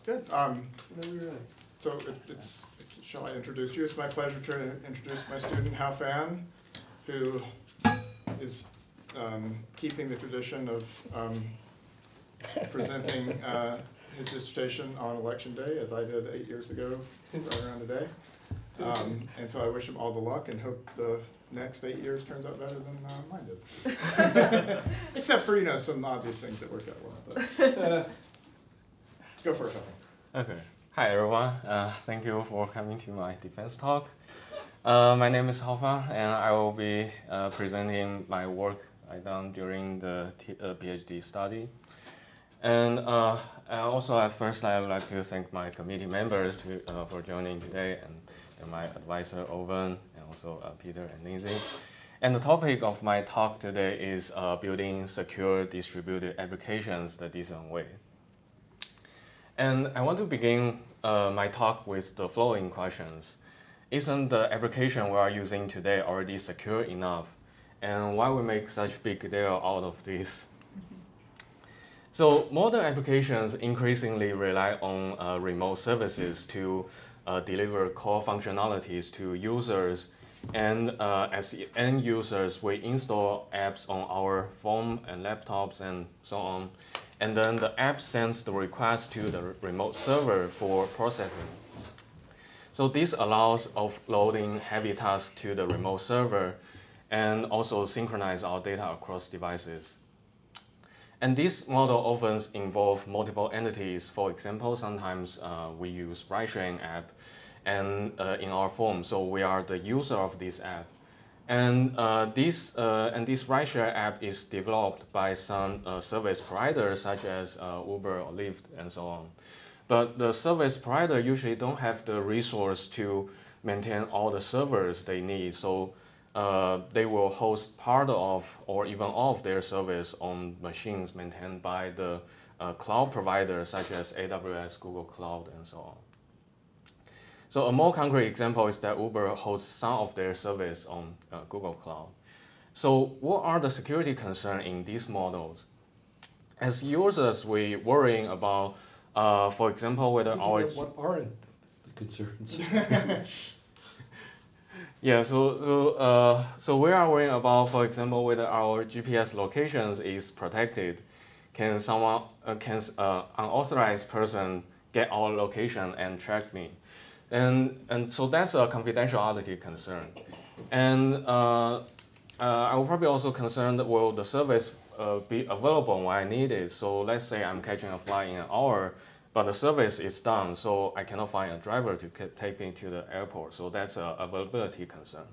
Good. So shall I introduce you? It's my pleasure to introduce my student Haofan, who is keeping the tradition of presenting his dissertation on election day, as I did 8 years ago, right around today. And so I wish him all the luck and hope the next 8 years turns out better than mine did. Except for, some obvious things that worked out well. But go for it, Haofan. Okay. Hi, everyone. Thank you for coming to my defense talk. My name is Haofan, and I will be presenting my work I done during the PhD study. And also, at first, I would like to thank my committee members for joining today, and my advisor, Owen, and also Peter and Lindsay. And the topic of my talk today is building secure distributed applications the decent way. And I want to begin my talk with the following questions. Isn't the application we are using today already secure enough? And why we make such big deal out of this? So modern applications increasingly rely on remote services to deliver core functionalities to users. And as end users, we install apps on our phone and laptops and so on. And then the app sends the request to the remote server for processing. So this allows offloading heavy tasks to the remote server and also synchronize our data across devices. And this model often involves multiple entities. For example, sometimes we use ride-sharing app and in our phone, so we are the user of this app. And this rideshare app is developed by some service providers such as Uber or Lyft and so on. But the service provider usually don't have the resource to maintain all the servers they need. So they will host part of or even all of their service on machines maintained by the cloud providers such as AWS, Google Cloud, and so on. So a more concrete example is that Uber hosts some of their service on Google Cloud. So what are the security concerns in these models? As users, we worrying about, for example, whether what are the concerns? Yeah, so we are worrying about, for example, whether our GPS locations is protected. Can someone, unauthorized person get our location and track me? And so that's a confidentiality concern. And I will probably also concerned, will the service be available when I need it? So let's say I'm catching a flight in an hour, but the service is down, so I cannot find a driver to take me to the airport. So that's an availability concern.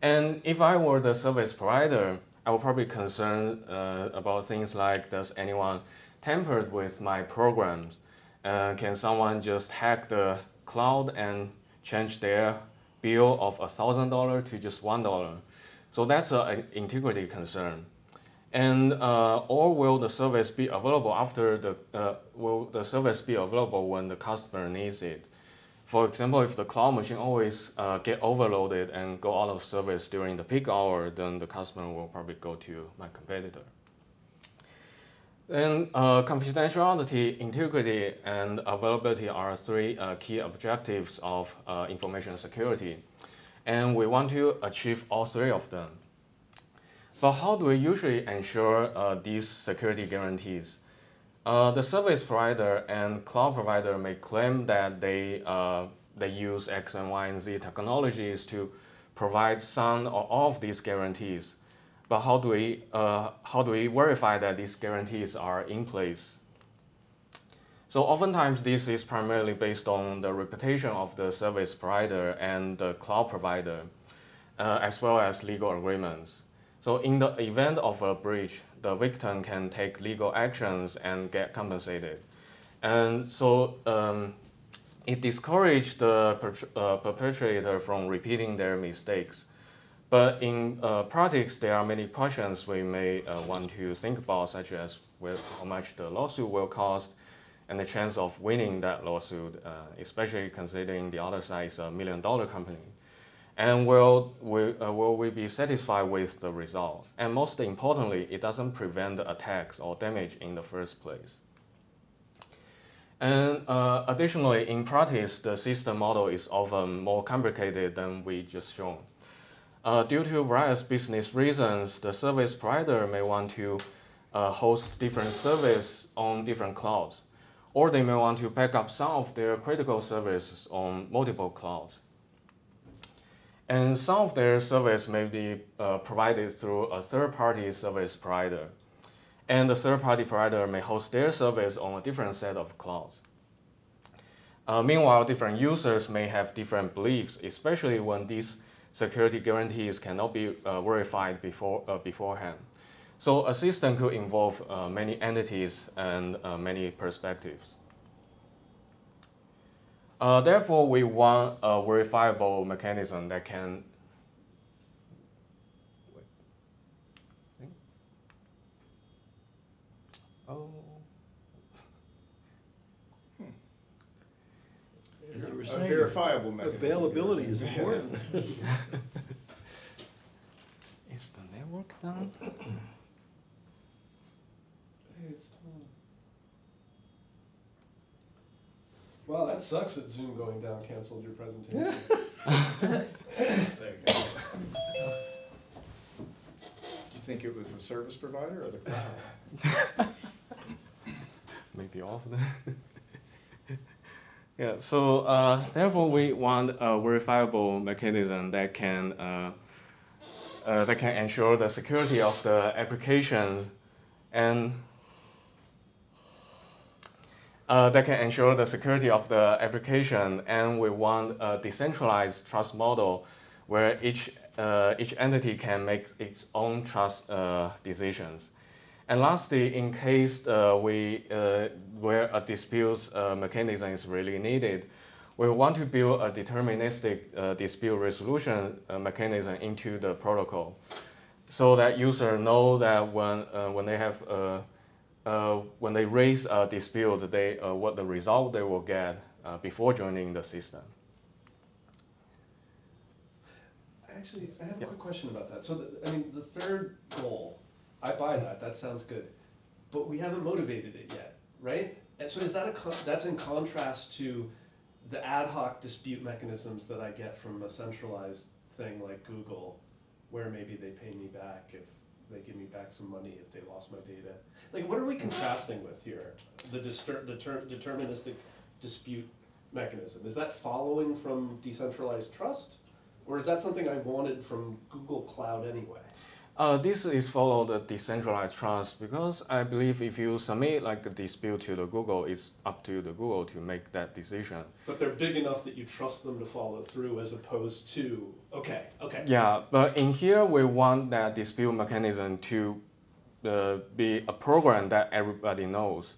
And if I were the service provider, I would probably concern about things like, does anyone tampered with my programs? Can someone just hack the cloud and change their bill of $1,000 to just $1? So that's an integrity concern. And or will the service be available when the customer needs it? For example, if the cloud machine always get overloaded and go out of service during the peak hour, then the customer will probably go to my competitor. And confidentiality, integrity, and availability are three key objectives of information security. And we want to achieve all three of them. But how do we usually ensure these security guarantees? The service provider and cloud provider may claim that they use X and Y and Z technologies to provide some or all of these guarantees. But how do we verify that these guarantees are in place? So oftentimes this is primarily based on the reputation of the service provider and the cloud provider, as well as legal agreements. So in the event of a breach, the victim can take legal actions and get compensated. And so it discourages the perpetrator from repeating their mistakes. But in practice, there are many questions we may want to think about, such as how much the lawsuit will cost and the chance of winning that lawsuit, especially considering the other side is $1 million company. And will we be satisfied with the result? And most importantly, it doesn't prevent the attacks or damage in the first place. And additionally, in practice, the system model is often more complicated than we just shown. Due to various business reasons, the service provider may want to host different services on different clouds, or they may want to back up some of their critical services on multiple clouds. And some of their service may be provided through a third-party service provider. And the third-party provider may host their service on a different set of clouds. Meanwhile, different users may have different beliefs, especially when these security guarantees cannot be verified beforehand. So a system could involve many entities and many perspectives. Therefore, we want a verifiable mechanism that can You were A saying verifiable mechanism. availability is important. Is the network down? Hey, it's Tom. Wow, that sucks that Zoom going down canceled your presentation. There you go. Do you think it was the service provider or the cloud? Maybe all of them. Yeah, so therefore we want a verifiable mechanism that can ensure the security of the applications and that can ensure the security of the application, and we want a decentralized trust model where each entity can make its own trust decisions. And lastly, in case where a dispute mechanism is really needed, we want to build a deterministic dispute resolution mechanism into the protocol, so that users know that when they raise a dispute, what the result they will get before joining the system. Actually, I have a quick question about that. So, the third goal, I buy that. That sounds good, but we haven't motivated it yet, right? And so, is that that's in contrast to the ad hoc dispute mechanisms that I get from a centralized thing like Google, where maybe they pay me back if they give me back some money if they lost my data. Like, what are we contrasting with here? The deterministic dispute mechanism. Is that following from decentralized trust? Or is that something I wanted from Google Cloud anyway? This is follow the decentralized trust, because I believe if you submit like a dispute to the Google, it's up to the Google to make that decision. But they're big enough that you trust them to follow through, as opposed to, okay. Yeah, but in here we want that dispute mechanism to be a program that everybody knows.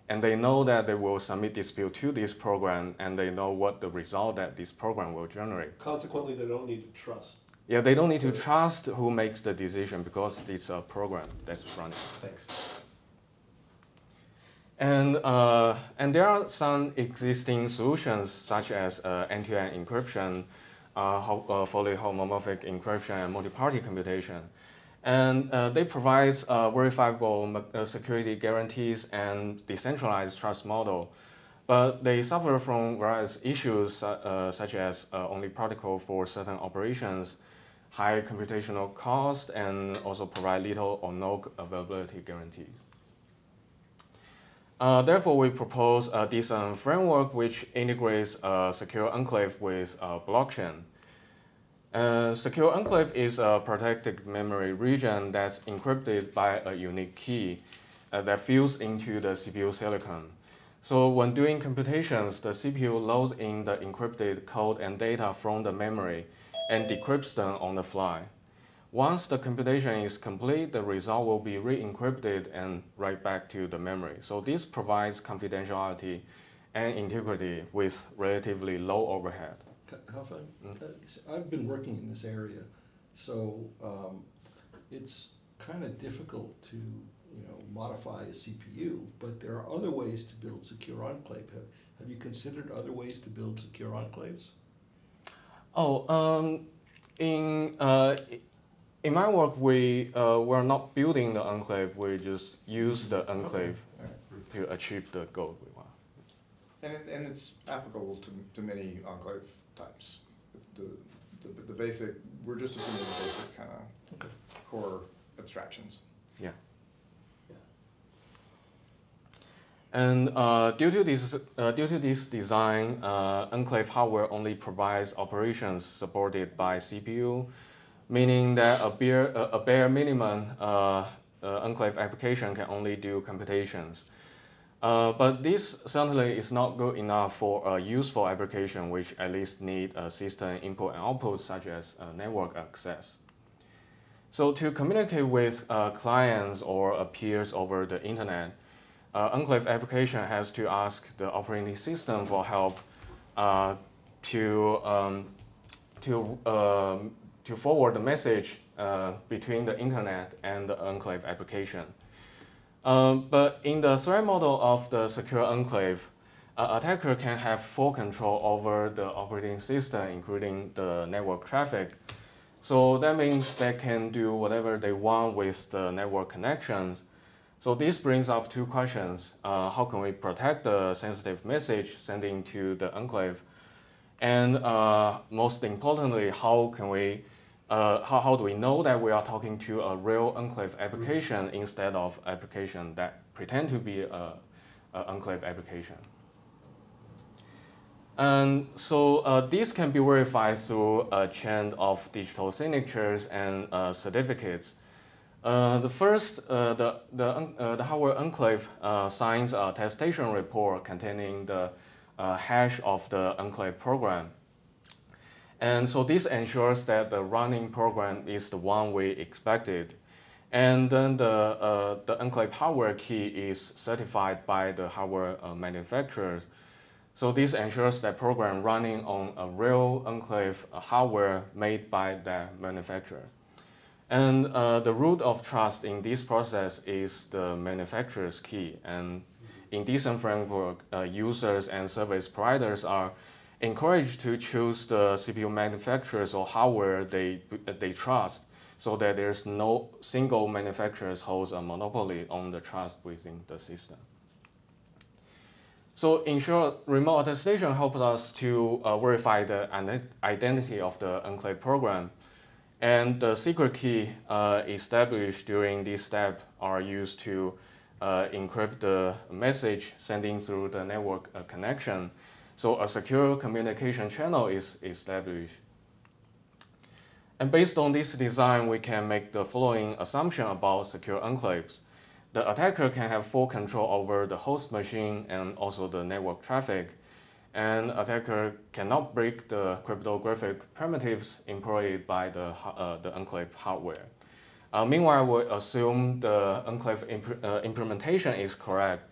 And they know that they will submit dispute to this program, and they know what the result that this program will generate. Consequently, they don't need to trust. Yeah, they don't need to trust who makes the decision, because it's a program that's running. Thanks. And there are some existing solutions, such as end-to-end encryption, fully homomorphic encryption, and multi-party computation. And they provide verifiable security guarantees and decentralized trust model. But they suffer from various issues, such as only practical for certain operations, high computational cost, and also provide little or no availability guarantees. Therefore, we propose a decent framework which integrates a secure enclave with blockchain. Secure enclave is a protected memory region that's encrypted by a unique key that fuse into the CPU silicon. So when doing computations, the CPU loads in the encrypted code and data from the memory and decrypts them on the fly. Once the computation is complete, the result will be re-encrypted and write back to the memory. So this provides confidentiality and integrity with relatively low overhead. Haofan, I've been working in this area, so it's kind of difficult to modify a CPU, but there are other ways to build secure enclave. Have you considered other ways to build secure enclaves? In my work, we're not building the enclave. We just use the enclave to achieve the goal we want. And it's applicable to many enclave types. The basic, we're just assuming the basic kind of core abstractions. Yeah. And due to this design, enclave hardware only provides operations supported by CPU, meaning that a bare minimum enclave application can only do computations. But this certainly is not good enough for a useful application which at least need a system input and output such as network access. So to communicate with clients or peers over the internet, enclave application has to ask the operating system for help to forward the message between the internet and the enclave application. But in the threat model of the secure enclave, attacker can have full control over the operating system, including the network traffic. So that means they can do whatever they want with the network connections. So this brings up two questions. How can we protect the sensitive message sending to the enclave? And most importantly, how do we know that we are talking to a real enclave application instead of application that pretend to be an enclave application? And so this can be verified through a chain of digital signatures and certificates. The first, the hardware enclave signs a attestation report containing the hash of the enclave program. And so this ensures that the running program is the one we expected. And then the enclave hardware key is certified by the hardware manufacturer. So this ensures that program running on a real enclave hardware made by the manufacturer. And the root of trust in this process is the manufacturer's key. And in decent framework, users and service providers are encouraged to choose the CPU manufacturers or hardware they trust, so that there's no single manufacturer holds a monopoly on the trust within the system. So in short, remote attestation helps us to verify the identity of the enclave program. And the secret key established during this step are used to encrypt the message sending through the network connection. So a secure communication channel is established. And based on this design, we can make the following assumption about secure enclaves. The attacker can have full control over the host machine and also the network traffic. And attacker cannot break the cryptographic primitives employed by the enclave hardware. Meanwhile, we assume the enclave implementation is correct.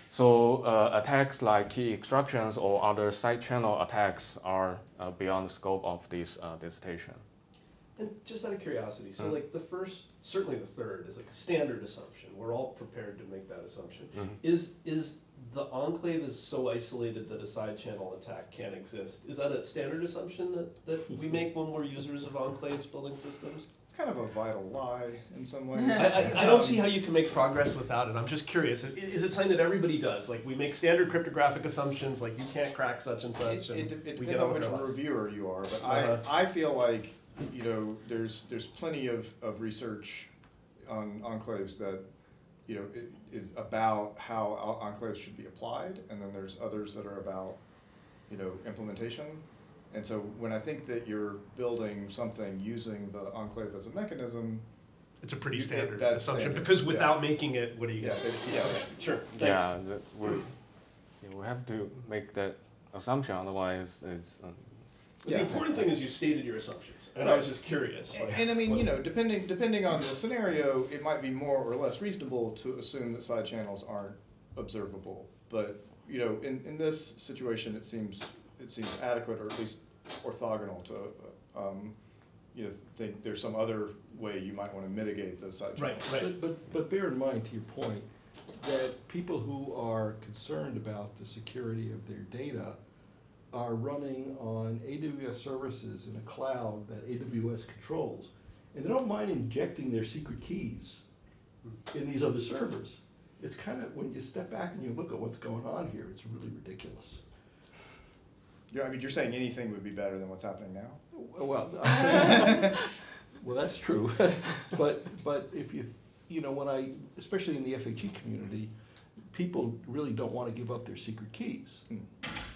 So attacks like key extractions or other side channel attacks are beyond the scope of this dissertation. And just out of curiosity, so like the first, certainly the third, is like a standard assumption. We're all prepared to make that assumption. Is the enclave is so isolated that a side channel attack can't exist? Is that a standard assumption that we make when we're users of enclaves building systems? It's kind of a vital lie in some ways. I don't see how you can make progress without it. I'm just curious. Is it something that everybody does? Like we make standard cryptographic assumptions, like you can't crack such and such. It depends on which reviewer you are, but I feel like there's plenty of research on enclaves that is about how enclaves should be applied, and then there's others that are about implementation. And so when I think that you're building something using the enclave as a mechanism, it's a pretty standard that's assumption standard, because without making it, what do you get? Sure. Thanks. Yeah, we have to make that assumption, otherwise it's. The important thing is you stated your assumptions, and I was just curious. And I mean, depending on the scenario, it might be more or less reasonable to assume that side channels aren't observable. But in this situation, it seems adequate, or at least orthogonal to think there's some other way you might want to mitigate those side channels. Right. But bear in mind, to your point, that people who are concerned about the security of their data are running on AWS services in a cloud that AWS controls. And they don't mind injecting their secret keys in these other servers. it's kind of, when you step back and you look at what's going on here, it's really ridiculous. Yeah, I mean, you're saying anything would be better than what's happening now? Well, I'm saying, well, that's true. But if you know, especially in the FHE community, people really don't want to give up their secret keys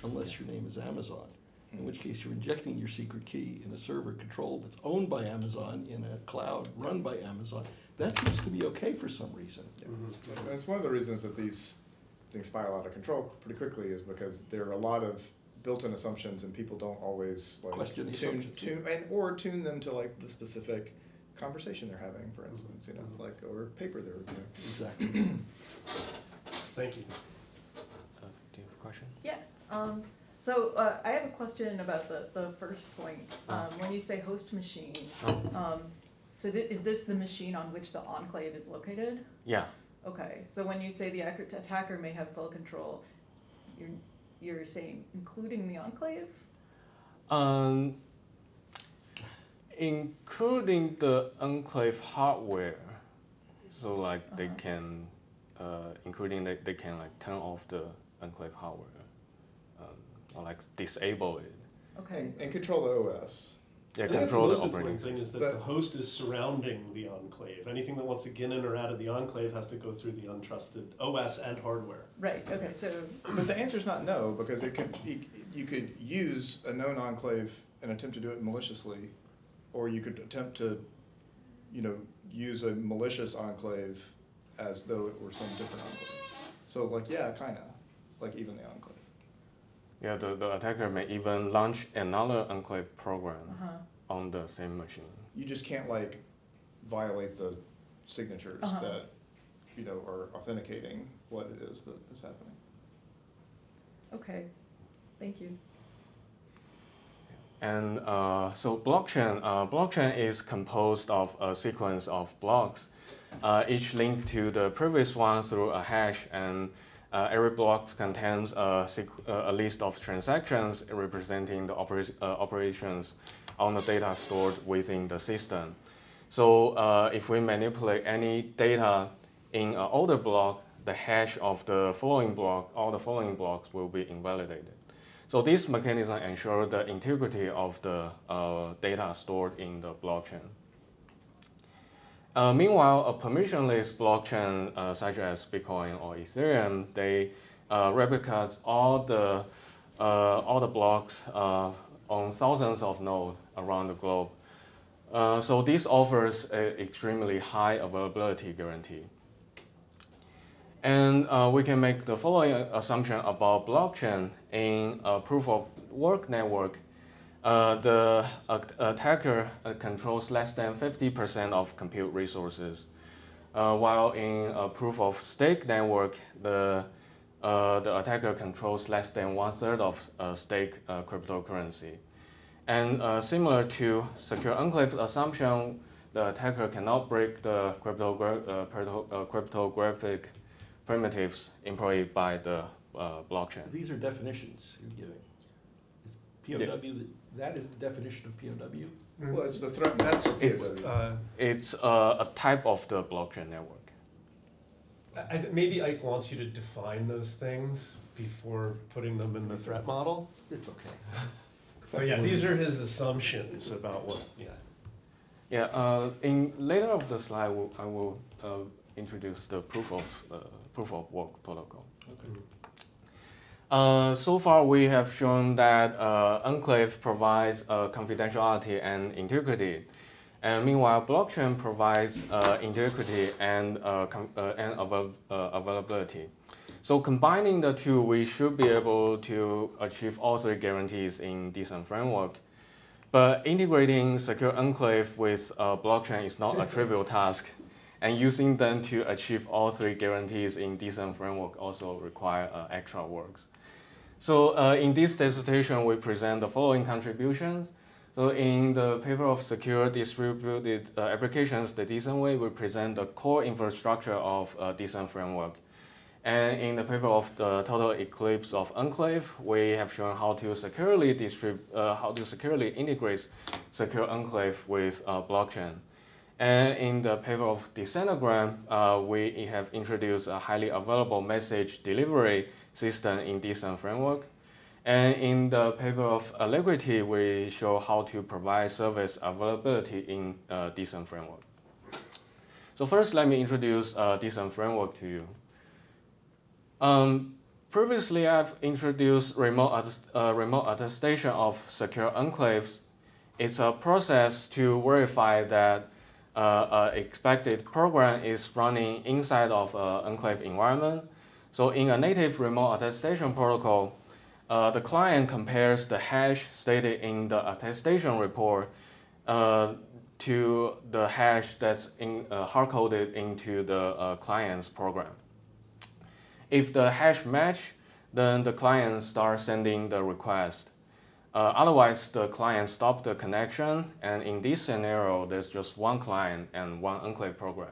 unless your name is Amazon. In which case you're injecting your secret key in a server controlled that's owned by Amazon in a cloud run by Amazon. That seems to be okay for some reason. Yeah. And it's one of the reasons that these things spiral out of control pretty quickly is because there are a lot of built-in assumptions and people don't always like Question the assumptions. tune them to like the specific conversation they're having, for instance, you know, like, or paper they're reviewing. Exactly. Thank you. Do you have a question? Yeah. So I have a question about the first point. When you say host machine, so is this the machine on which the enclave is located? Yeah. Okay. So when you say the attacker may have full control, you're saying including the enclave? Including the enclave hardware, so like they can, including they can like turn off the enclave hardware, or like disable it. Okay. And control the OS. Yeah, I think control the that's the most operating important thing is system. that the host is surrounding the enclave. Anything that wants to get in or out of the enclave has to go through the untrusted OS and hardware. Right. Okay. So But the answer is not no, because you could use a known enclave and attempt to do it maliciously, or you could attempt to, you know, use a malicious enclave as though it were some different enclave. So like, yeah, kind of, like even the enclave. Yeah, the attacker may even launch another enclave program on the same machine. You just can't like violate the signatures that, you know, are authenticating what it is that is happening. okay. Thank you. And so blockchain is composed of a sequence of blocks, each linked to the previous one through a hash, and every block contains a list of transactions representing the operations on the data stored within the system. So if we manipulate any data in an older block, the hash of the following block, all the following blocks will be invalidated. So this mechanism ensures the integrity of the data stored in the blockchain. Meanwhile, a permissionless blockchain such as Bitcoin or Ethereum, they replicate all the blocks on thousands of nodes around the globe. So this offers an extremely high availability guarantee. And we can make the following assumption about blockchain. In a proof of work network, the attacker controls less than 50% of compute resources, while in a proof of stake network, the attacker controls less than 1/3 of stake cryptocurrency. And similar to secure enclave assumption, the attacker cannot break the cryptographic primitives employed by the blockchain. These are definitions you're giving. Is POW, that is the definition of POW? Well, it's the threat. That's It's a type of the blockchain network. Maybe Ike wants you to define those things before putting them in the threat model. It's okay. But yeah, these are his assumptions about what, Yeah, in later of the slide, I will introduce the proof of work protocol. Okay. So far, we have shown that enclave provides confidentiality and integrity, and meanwhile, blockchain provides integrity and availability. So combining the two, we should be able to achieve all three guarantees in decent framework. But integrating secure enclave with blockchain is not a trivial task, and using them to achieve all three guarantees in decent framework also require extra works. So in this dissertation, we present the following contributions. So in the paper of secure distributed applications the decent way, we present the core infrastructure of decent framework. And in the paper of the total eclipse of enclave, we have shown how to securely integrate secure enclave with blockchain. And in the paper of Descenogram, we have introduced a highly available message delivery system in Decent framework. And in the paper of Allegority, we show how to provide service availability in Decent framework. So first, let me introduce Decent framework to you. Previously, I've introduced remote attestation of secure enclaves. It's a process to verify that an expected program is running inside of an enclave environment. So in a native remote attestation protocol, the client compares the hash stated in the attestation report to the hash that's hard-coded into the client's program. If the hash match, then the client starts sending the request. Otherwise, the client stops the connection, and in this scenario, there's just one client and one enclave program.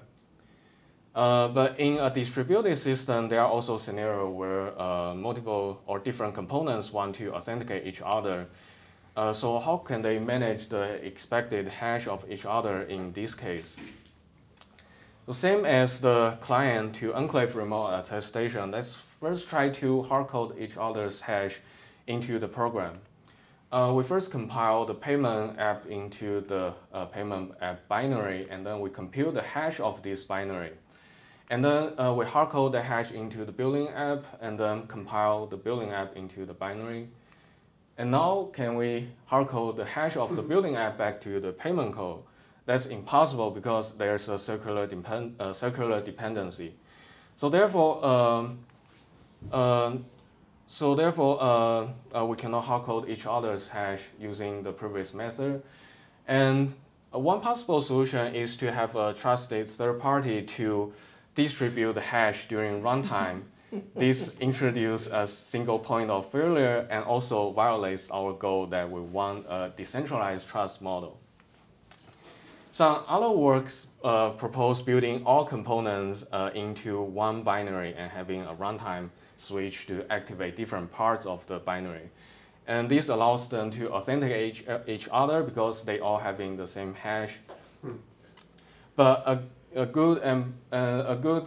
But in a distributed system, there are also scenarios where multiple or different components want to authenticate each other. So how can they manage the expected hash of each other in this case? The same as the client to enclave remote attestation, let's first try to hard-code each other's hash into the program. We first compile the payment app into the payment app binary, and then we compute the hash of this binary. And then we hardcode the hash into the billing app, and then compile the billing app into the binary. And now, can we hardcode the hash of the billing app back to the payment code? That's impossible because there's a circular dependency. So therefore, we cannot hardcode each other's hash using the previous method. And one possible solution is to have a trusted third party to distribute the hash during runtime. This introduces a single point of failure and also violates our goal that we want a decentralized trust model. Some other works propose building all components into one binary and having a runtime switch to activate different parts of the binary. And this allows them to authenticate each other because they all having the same hash. But a good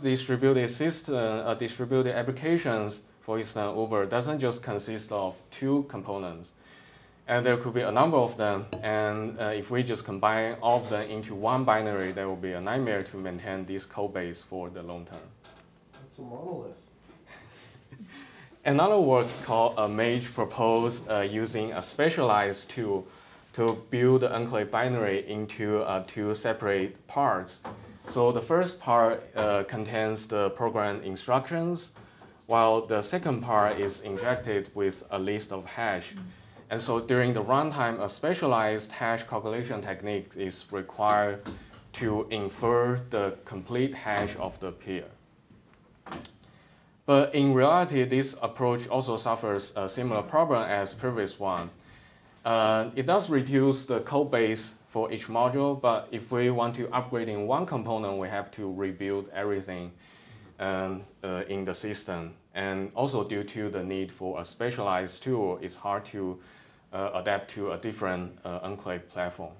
distributed system, distributed applications, for instance, Uber, doesn't just consist of two components. And there could be a number of them, and if we just combine all of them into one binary, that will be a nightmare to maintain this code base for the long term. That's a monolith. Another work called Mage proposed using a specialized tool to build the enclave binary into two separate parts. So the first part contains the program instructions, while the second part is injected with a list of hash. And so during the runtime, a specialized hash calculation technique is required to infer the complete hash of the peer. But in reality, this approach also suffers a similar problem as previous one. It does reduce the code base for each module, but if we want to upgrade in one component, we have to rebuild everything in the system. And also due to the need for a specialized tool, it's hard to adapt to a different enclave platform.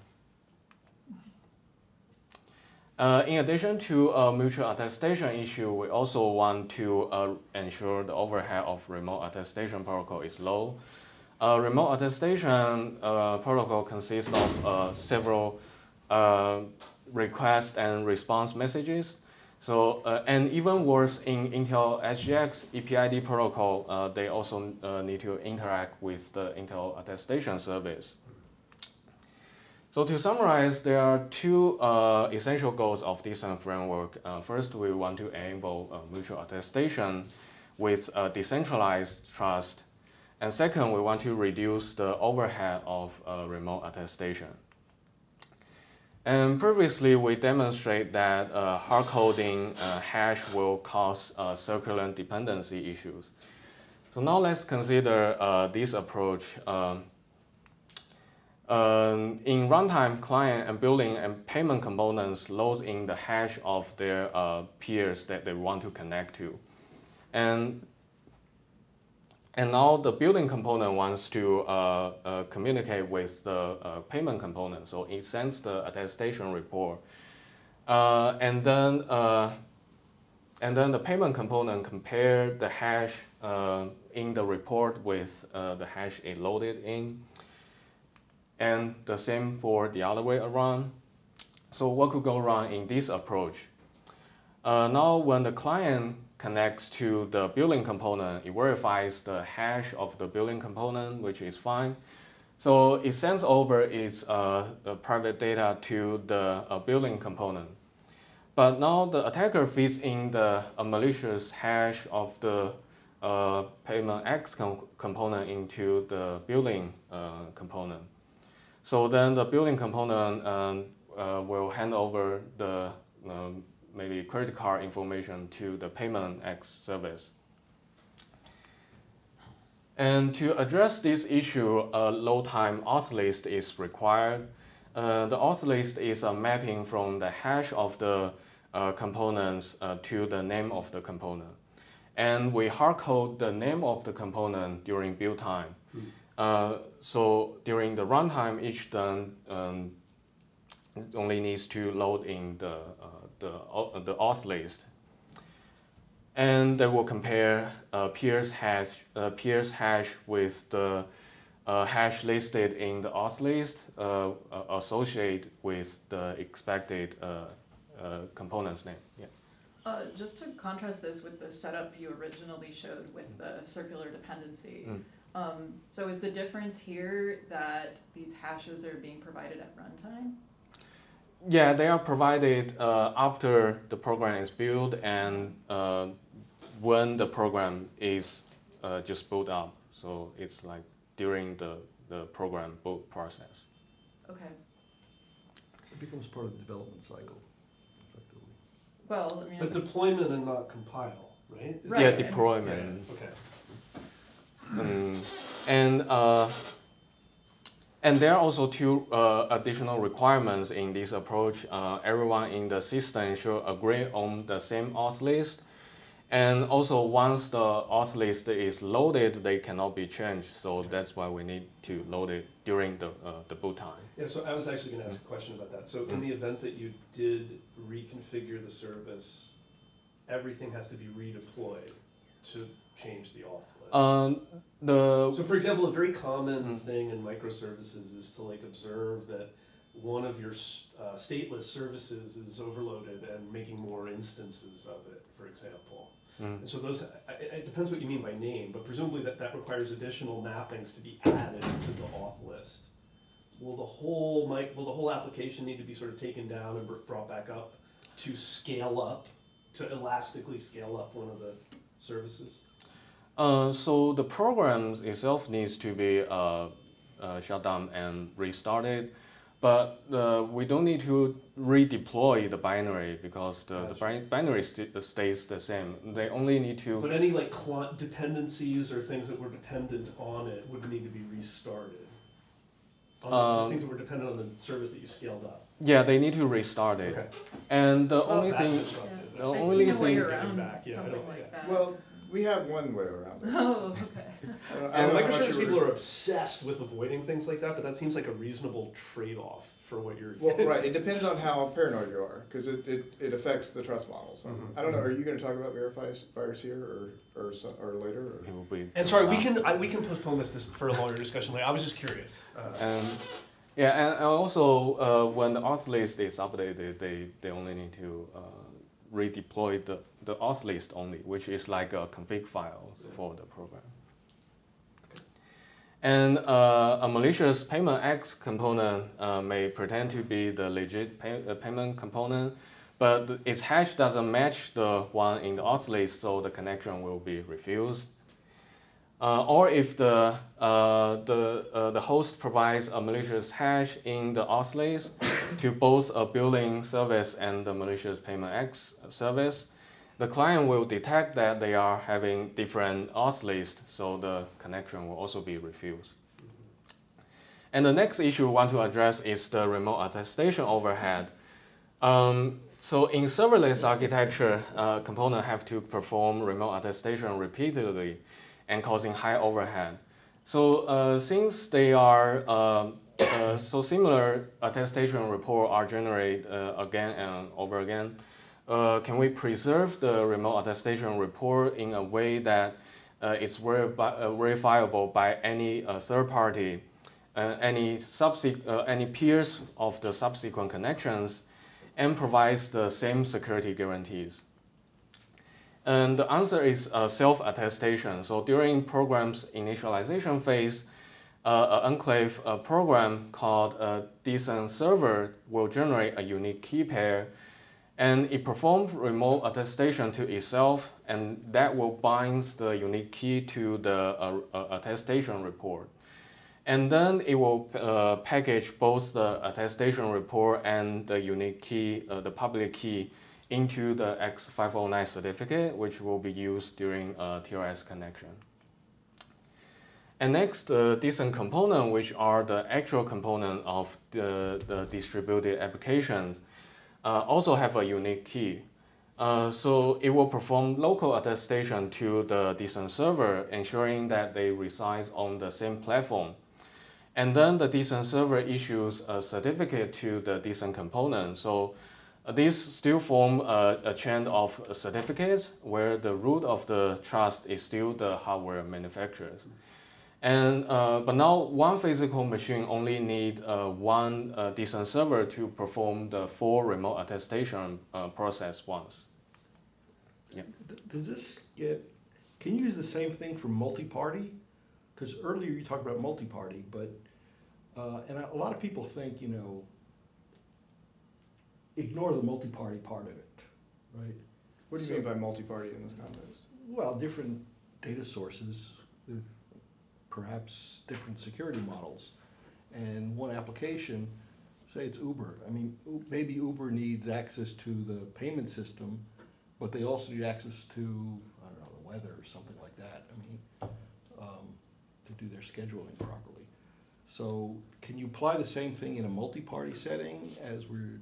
In addition to a mutual attestation issue, we also want to ensure the overhead of remote attestation protocol is low. Remote attestation protocol consists of several request and response messages. So, and even worse, in Intel SGX EPID protocol, they also need to interact with the Intel attestation service. So to summarize, there are two essential goals of this framework. First, we want to enable mutual attestation with decentralized trust. And second, we want to reduce the overhead of remote attestation. And previously, we demonstrate that hard-coding hash will cause circular dependency issues. So now let's consider this approach. In runtime, client and billing and payment components load in the hash of their peers that they want to connect to. And now the billing component wants to communicate with the payment component. So it sends the attestation report And then the payment component compare the hash in the report with the hash it loaded in. And the same for the other way around. So what could go wrong in this approach? Now when the client connects to the building component, it verifies the hash of the building component, which is fine. So it sends over its private data to the building component. But now the attacker feeds in the malicious hash of the payment X component into the building component. So then the building component will hand over the maybe credit card information to the payment X service. And to address this issue, a low-time auth list is required. The auth list is a mapping from the hash of the components to the name of the component. And we hardcode the name of the component during build time. So during the runtime, each then only needs to load in the auth list. And they will compare peers hash with the hash listed in the auth list associated with the expected component's name. Yeah. Just to contrast this with the setup you originally showed with the circular dependency. So is the difference here that these hashes are being provided at runtime? Yeah, they are provided after the program is built and when the program is just boot up. So it's like during the program boot process. Okay. It becomes part of the development cycle, effectively. Well, I mean, But deployment and not compile, right? Is Right. Yeah, that- deployment. Yeah, okay. And there are also two additional requirements in this approach. Everyone in the system should agree on the same auth list. And also once the auth list is loaded, they cannot be changed. So that's why we need to load it during the boot time. Yeah, so I was actually gonna ask a question about that. So in the event that you did reconfigure the service, everything has to be redeployed to change the auth list? So for example, a very common thing in microservices is to like observe that one of your stateless services is overloaded and making more instances of it, for example. And so those, it depends what you mean by name, but presumably that requires additional mappings to be added to the auth list. Will the whole application need to be sort of taken down and brought back up to scale up, to elastically scale up one of the services? So the program itself needs to be shut down and restarted, but we don't need to redeploy the binary because the binary stays the same. They only need to. But any like dependencies or things that were dependent on it would need to be restarted. The things that were dependent on the service that you scaled up. Yeah, they need to restart it. Okay. And the It's not only that thing, disruptive. the I've only seen a way thing. around back, yeah, I something don't- like that. Well, we have one way around it. Oh, okay. I don't know And how much microservice you people were- are obsessed with avoiding things like that, but that seems like a reasonable trade-off for what you're. Well, right, it depends on how paranoid you are, because it affects the trust models. Mhm. I don't know, are you gonna talk about verifiers here or later? Or? It will be And sorry, we fast. can postpone this for a longer discussion later. I was just curious. Yeah, and also when the auth list is updated, they only need to redeploy the auth list only, which is like a config file for the program. And a malicious payment X component may pretend to be the legit payment component, but its hash doesn't match the one in the auth list, so the connection will be refused. Or if the host provides a malicious hash in the auth list to both a billing service and the malicious payment X service, the client will detect that they are having different auth lists, so the connection will also be refused. And the next issue we want to address is the remote attestation overhead. So in serverless architecture, components have to perform remote attestation repeatedly and causing high overhead. So since they are so similar attestation report are generated again and over again. Can we preserve the remote attestation report in a way that it's verifiable by any third party, any peers of the subsequent connections, and provides the same security guarantees? And the answer is self-attestation. So during program's initialization phase, an enclave program called a decent server will generate a unique key pair, and it performs remote attestation to itself, and that will bind the unique key to the attestation report. And then it will package both the attestation report and the unique key, the public key, into the X509 certificate, which will be used during TLS connection. And next, the decent component, which are the actual component of the distributed applications, also have a unique key. So it will perform local attestation to the decent server, ensuring that they reside on the same platform. And then the decent server issues a certificate to the decent component. So these still form a chain of certificates where the root of the trust is still the hardware manufacturers. And but now one physical machine only need one decent server to perform the full remote attestation process once. Yeah. Does this get, can you use the same thing for multi-party? Because earlier you talked about multi-party, but, and a lot of people think, you know, ignore the multi-party part of it, right? What do you mean by multi-party in this context? Well, different data sources with perhaps different security models. And one application, say it's Uber. I mean, maybe Uber needs access to the payment system, but they also need access to, I don't know, the weather or something like that. I mean, to do their scheduling properly. So can you apply the same thing in a multi-party setting as we're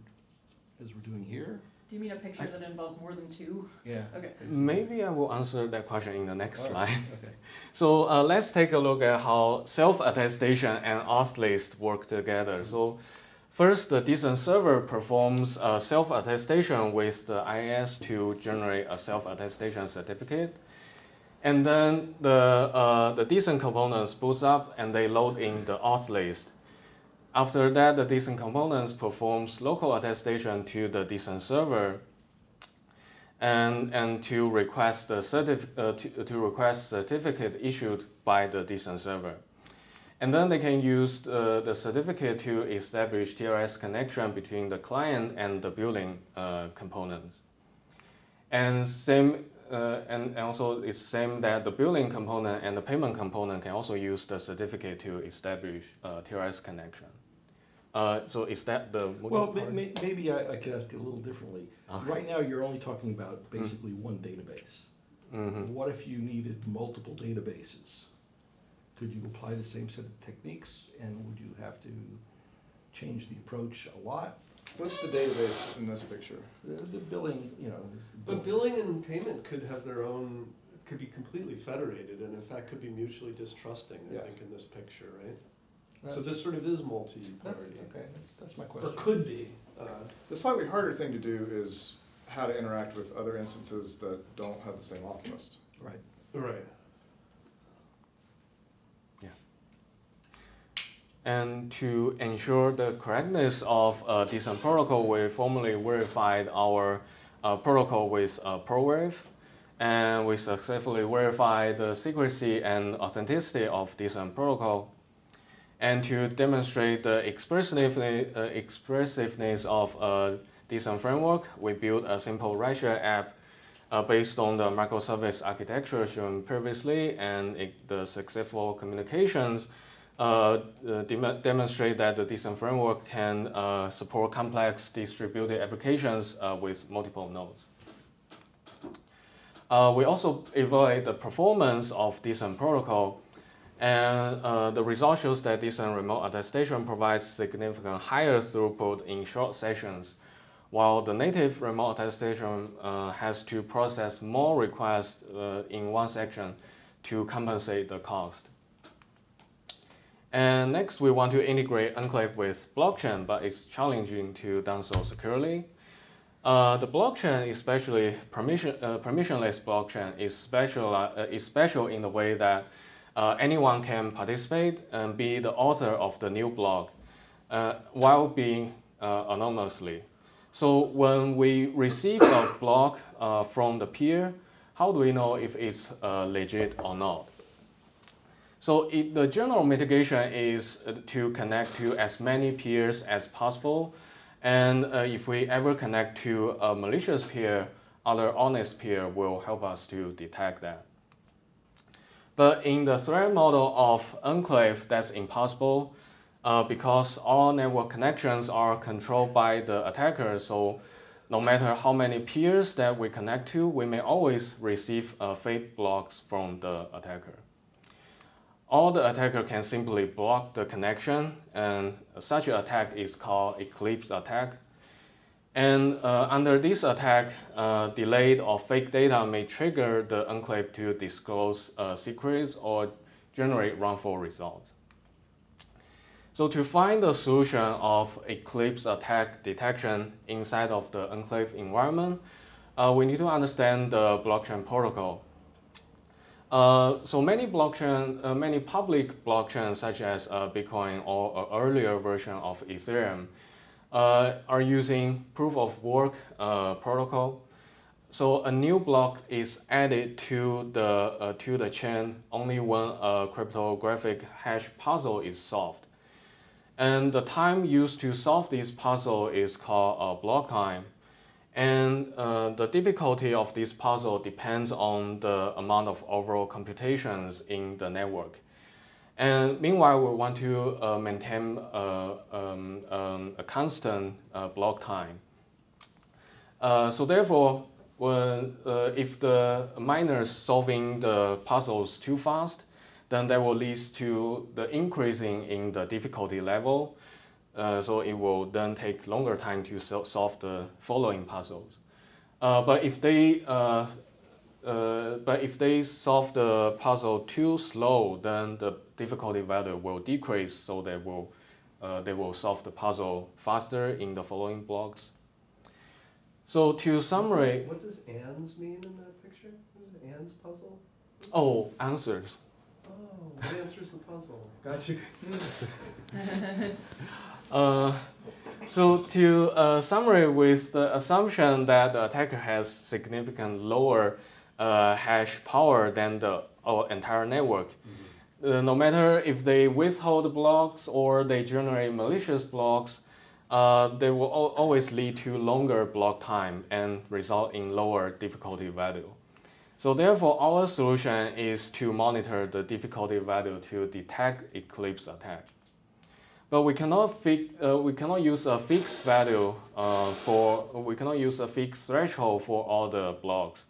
doing here? Do you mean a picture that involves more than two? Yeah. Okay. Maybe I will answer that question in the next All slide. right. Okay. So let's take a look at how self-attestation and auth list work together. So first, the decent server performs self-attestation with the IIS to generate a self-attestation certificate. And then the decent components boots up and they load in the auth list. After that, the decent components performs local attestation to the decent server, and to request the certificate issued by the decent server. And then they can use the certificate to establish TLS connection between the client and the building components. And same. And also it's same that the billing component and the payment component can also use the certificate to establish TLS connection. So is that the Well, maybe I could ask it a little differently. Okay. Right now, you're only talking about basically one database. Mm-hmm. What if you needed multiple databases? Could you apply the same set of techniques, and would you have to change the approach a lot? What's the database in this picture? The billing, you know. But billing and payment could have their own, could be completely federated, and in fact could be mutually distrusting, Yeah. I think, in this picture, right? That's- So this sort of is That's, multi-party. okay, that's my Or question. could be. The slightly harder thing to do is how to interact with other instances that don't have the same auth list. Right. Right. And to ensure the correctness of decent protocol, we formally verified our protocol with ProWave, and we successfully verified the secrecy and authenticity of decent protocol. And to demonstrate the expressiveness of decent framework, we built a simple rideshare app based on the microservice architecture shown previously, and the successful communications demonstrate that the decent framework can support complex distributed applications with multiple nodes. We also evaluate the performance of decent protocol, and the result shows that decent remote attestation provides significantly higher throughput in short sessions, while the native remote attestation has to process more requests in one section to compensate the cost. And next, we want to integrate enclave with blockchain, but it's challenging to do so securely. The blockchain, especially permissionless blockchain, is special in the way that anyone can participate and be the author of the new block while being anonymously. So when we receive a block from the peer, how do we know if it's legit or not? So the general mitigation is to connect to as many peers as possible. And if we ever connect to a malicious peer, other honest peer will help us to detect that. But in the threat model of enclave, that's impossible because all network connections are controlled by the attacker. So no matter how many peers that we connect to, we may always receive fake blocks from the attacker. All the attacker can simply block the connection, and such an attack is called eclipse attack. And under this attack, delayed or fake data may trigger the enclave to disclose secrets or generate wrongful results. So to find the solution of eclipse attack detection inside of the enclave environment, we need to understand the blockchain protocol. So many public blockchains, such as Bitcoin or an earlier version of Ethereum, are using proof of work protocol. So a new block is added to the chain only when a cryptographic hash puzzle is solved. And the time used to solve this puzzle is called block time. And the difficulty of this puzzle depends on the amount of overall computations in the network. And meanwhile, we want to maintain a constant block time. So therefore, if the miners solving the puzzles too fast, then that will lead to the increasing in the difficulty level. So it will then take longer time to solve the following puzzles. But if they solve the puzzle too slow, then the difficulty value will decrease. So they will solve the puzzle faster in the following blocks. So to summarize, What does ANDS mean in that picture? What is an ANDS puzzle? oh, answers. Oh, what answers the puzzle? Got you. So to summarize with the assumption that the attacker has significant lower hash power than the entire network, no matter if they withhold blocks or they generate malicious blocks, they will always lead to longer block time and result in lower difficulty value. So therefore, our solution is to monitor the difficulty value to detect eclipse attack. But we cannot use a fixed value we cannot use a fixed threshold for all the blocks,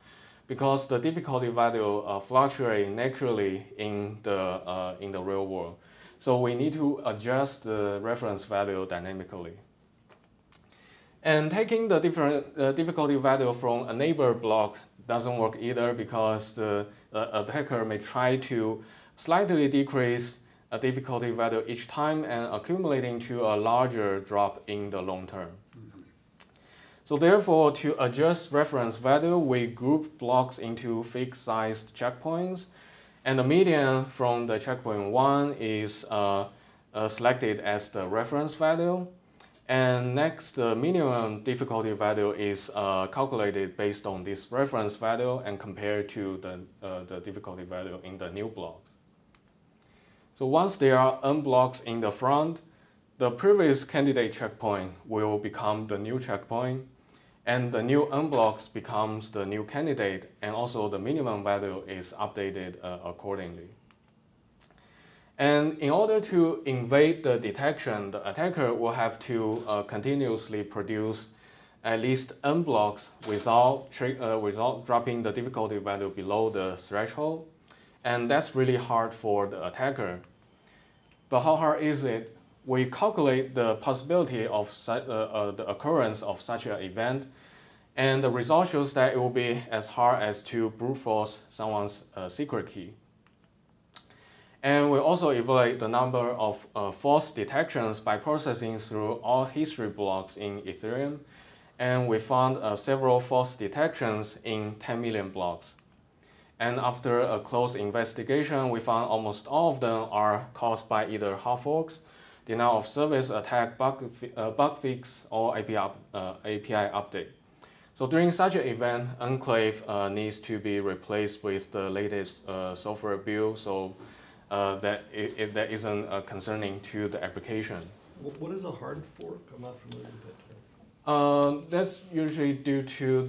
because the difficulty value fluctuates naturally in the real world. So we need to adjust the reference value dynamically. And taking the different difficulty value from a neighbor block doesn't work either, because the attacker may try to slightly decrease a difficulty value each time and accumulating to a larger drop in the long term. So therefore, to adjust reference value, we group blocks into fixed sized checkpoints, and the median from the checkpoint 1 is selected as the reference value. And next, the minimum difficulty value is calculated based on this reference value and compared to the difficulty value in the new blocks. So once there are n blocks in the front, the previous candidate checkpoint will become the new checkpoint, and the new n blocks becomes the new candidate, and also the minimum value is updated accordingly. And in order to evade the detection, the attacker will have to continuously produce at least n blocks without dropping the difficulty value below the threshold. And that's really hard for the attacker. But how hard is it? We calculate the possibility of the occurrence of such an event, and the result shows that it will be as hard as to brute force someone's secret key. And we also evaluate the number of false detections by processing through all history blocks in Ethereum. And we found several false detections in 10 million blocks. And after a close investigation, we found almost all of them are caused by either hard forks, denial of service attack, bug fix, or API update. So during such an event, Enclave needs to be replaced with the latest software build, so that that isn't concerning to the application. What is a hard fork? I'm not familiar with that term. That's usually due to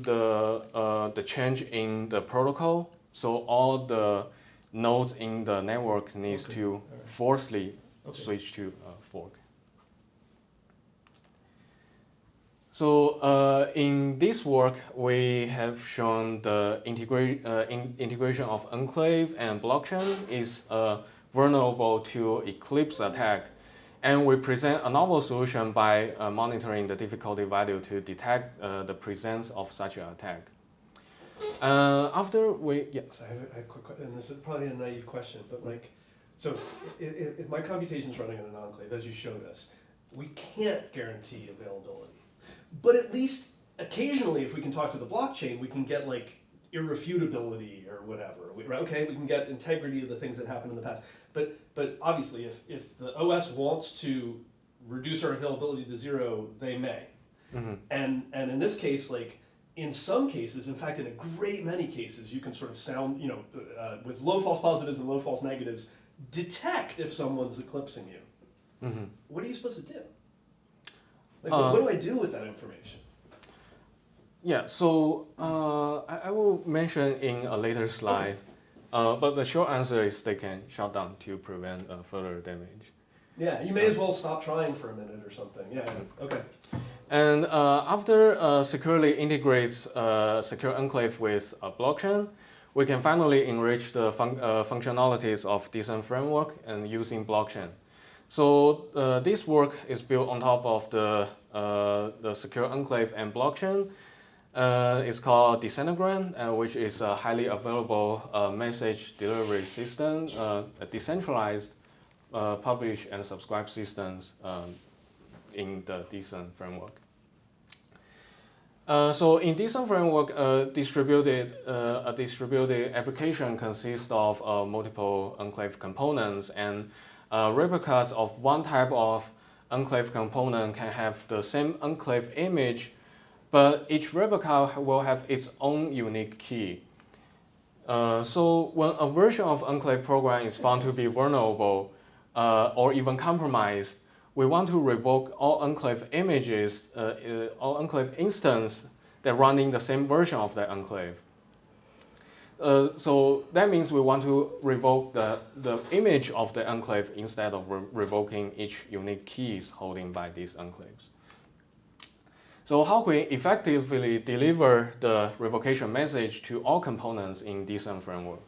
the change in the protocol. So all the nodes in the network needs to forcibly switch to fork. So in this work, we have shown the integration of Enclave and blockchain is vulnerable to Eclipse attack. And we present a novel solution by monitoring the difficulty value to detect the presence of such an attack. After we, yeah. So I have a quick question, and this is probably a naive question, but like, so if my computation's running in an enclave, as you showed us, we can't guarantee availability. But at least occasionally, if we can talk to the blockchain, we can get like irrefutability or whatever. We can get integrity of the things that happened in the past. But obviously, if the OS wants to reduce our availability to 0, they may. Mm-hmm. And in this case, like, in some cases, in fact, in a great many cases, you can sort of sound, with low false positives and low false negatives, detect if someone's eclipsing you. Mm-hmm. What are you supposed to do? Like, what do I do with that information? Yeah, so I will mention in a later slide, but the short answer is they can shut down to prevent further damage. Yeah, you may as well stop trying for a minute or something. Yeah, okay. And after securely integrates secure enclave with a blockchain, we can finally enrich the functionalities of decent framework and using blockchain. So this work is built on top of the secure enclave and blockchain. It's called Decentralized, which is a highly available message delivery system, a decentralized publish and subscribe systems in the decent framework. So in decent framework, a distributed application consists of multiple enclave components, and replicas of one type of enclave component can have the same enclave image, but each replica will have its own unique key. So when a version of enclave program is found to be vulnerable or even compromised, we want to revoke all enclave images, all enclave instances that run in the same version of that enclave. So that means we want to revoke the image of the enclave instead of revoking each unique keys holding by these enclaves. So how can we effectively deliver the revocation message to all components in decent framework?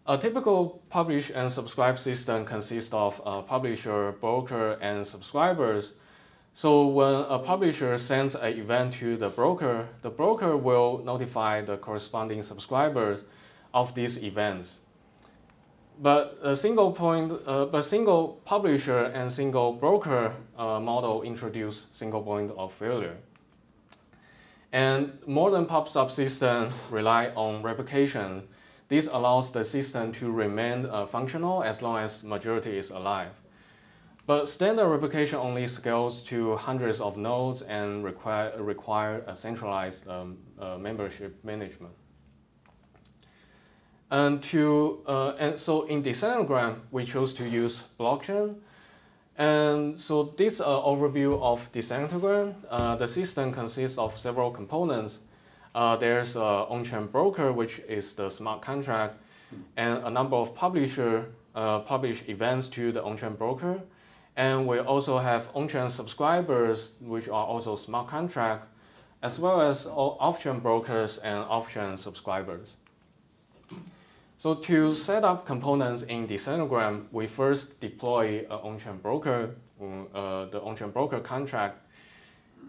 A typical publish and subscribe system consists of a publisher, broker, and subscribers. So when a publisher sends an event to the broker will notify the corresponding subscribers of these events. But single publisher and single broker model introduce single point of failure. And modern pub/sub systems rely on replication. This allows the system to remain functional as long as majority is alive. But standard replication only scales to hundreds of nodes and require a centralized membership management. And so in Decentralized, we chose to use blockchain. And so this overview of Decentralized, the system consists of several components. There's an on-chain broker, which is the smart contract, and a number of publishers publish events to the on-chain broker. And we also have on-chain subscribers, which are also smart contracts, as well as off-chain brokers and off-chain subscribers. So to set up components in Decentralized, we first deploy an on-chain broker, the on-chain broker contract,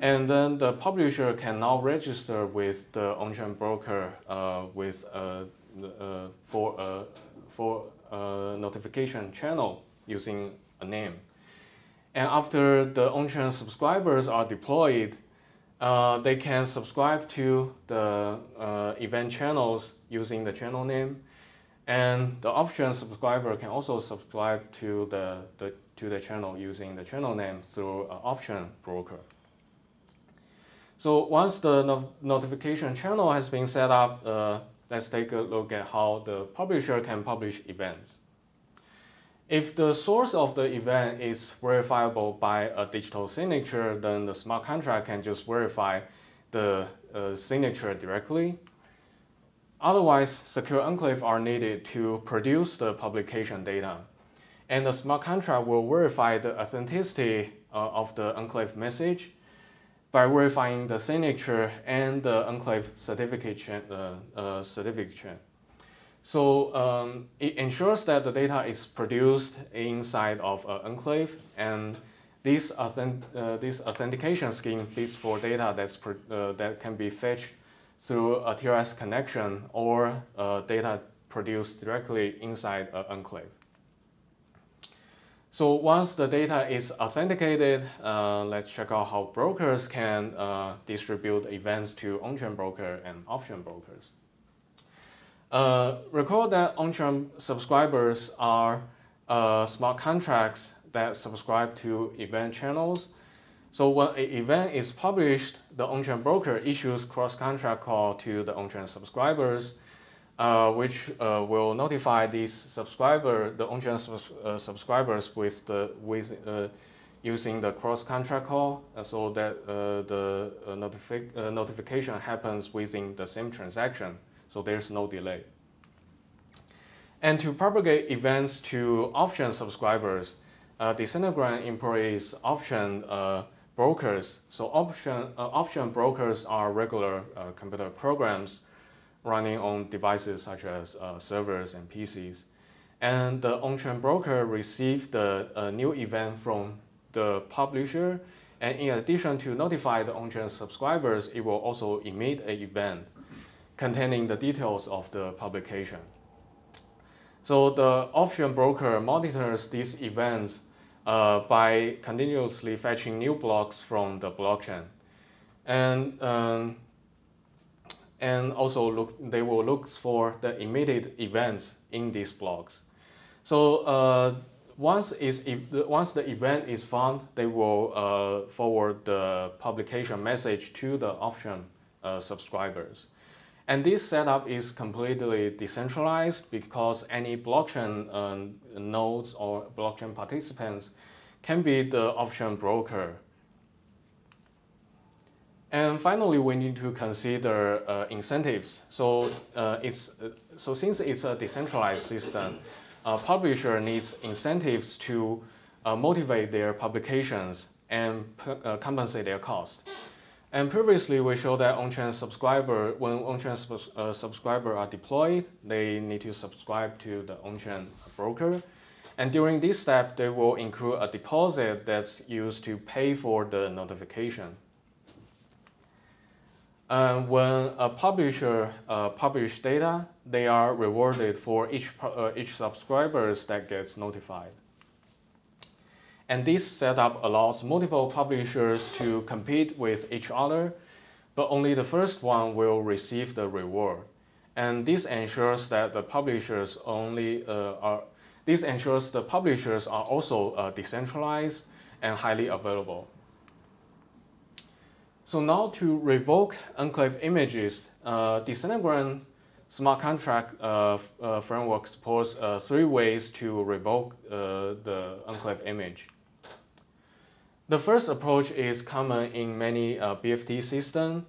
and then the publisher can now register with the on-chain broker for notification channel using a name. And after the on-chain subscribers are deployed, they can subscribe to the event channels using the channel name, and the off-chain subscriber can also subscribe to the channel using the channel name through an off-chain broker. So once the notification channel has been set up, let's take a look at how the publisher can publish events. If the source of the event is verifiable by a digital signature, then the smart contract can just verify the signature directly. Otherwise, secure enclave are needed to produce the publication data. And the smart contract will verify the authenticity of the enclave message by verifying the signature and the enclave certificate. So it ensures that the data is produced inside of an enclave, and this authentication scheme is for data that can be fetched through a TLS connection or data produced directly inside an enclave. So once the data is authenticated, let's check out how brokers can distribute events to on-chain broker and off-chain brokers. Recall that on-chain subscribers are smart contracts that subscribe to event channels. So when an event is published, the on-chain broker issues cross-contract call to the on-chain subscribers, which will notify these the on-chain subscribers using the cross-contract call, so that the notification happens within the same transaction, so there's no delay. And to propagate events to off-chain subscribers, Decentraland employs off-chain brokers. So off-chain brokers are regular computer programs running on devices such as servers and PCs. And the on-chain broker receives the new event from the publisher, and in addition to notify the on-chain subscribers, it will also emit an event containing the details of the publication. So the off-chain broker monitors these events by continuously fetching new blocks from the blockchain. And also they will look for the emitted events in these blocks. So once the event is found, they will forward the publication message to the off-chain subscribers. And this setup is completely decentralized because any blockchain nodes or blockchain participants can be the off-chain broker. And finally, we need to consider incentives. So since it's a decentralized system, a publisher needs incentives to motivate their publications and compensate their cost. And previously, we showed that on-chain when on-chain subscribers are deployed, they need to subscribe to the on-chain broker. And during this step, they will include a deposit that's used to pay for the notification. When a publisher publishes data, they are rewarded for each subscriber that gets notified. And this setup allows multiple publishers to compete with each other, but only the first one will receive the reward. And this ensures that the publishers are also decentralized and highly available. So now to revoke enclave images, Decentraland smart contract framework supports 3 ways to revoke the enclave image. The first approach is common in many BFT systems.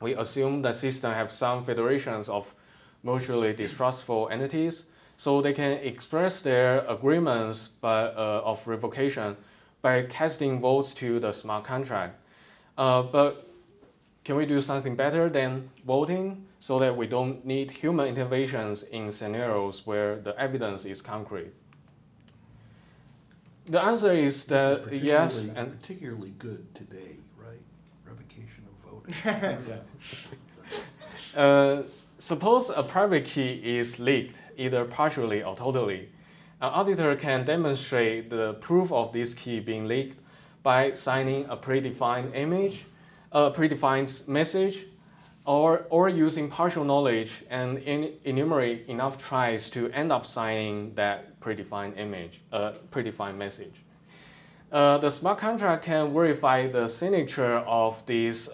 We assume the system have some federations of mutually distrustful entities, so they can express their agreements of revocation by casting votes to the smart contract. But can we do something better than voting so that we don't need human interventions in scenarios where the evidence is concrete? The answer is that yes, and particularly good today, right? Revocation of voting. Exactly. Suppose a private key is leaked either partially or totally. An auditor can demonstrate the proof of this key being leaked by signing a predefined image, a predefined message, or using partial knowledge and enumerate enough tries to end up signing that predefined image, predefined message. The smart contract can verify the signature of this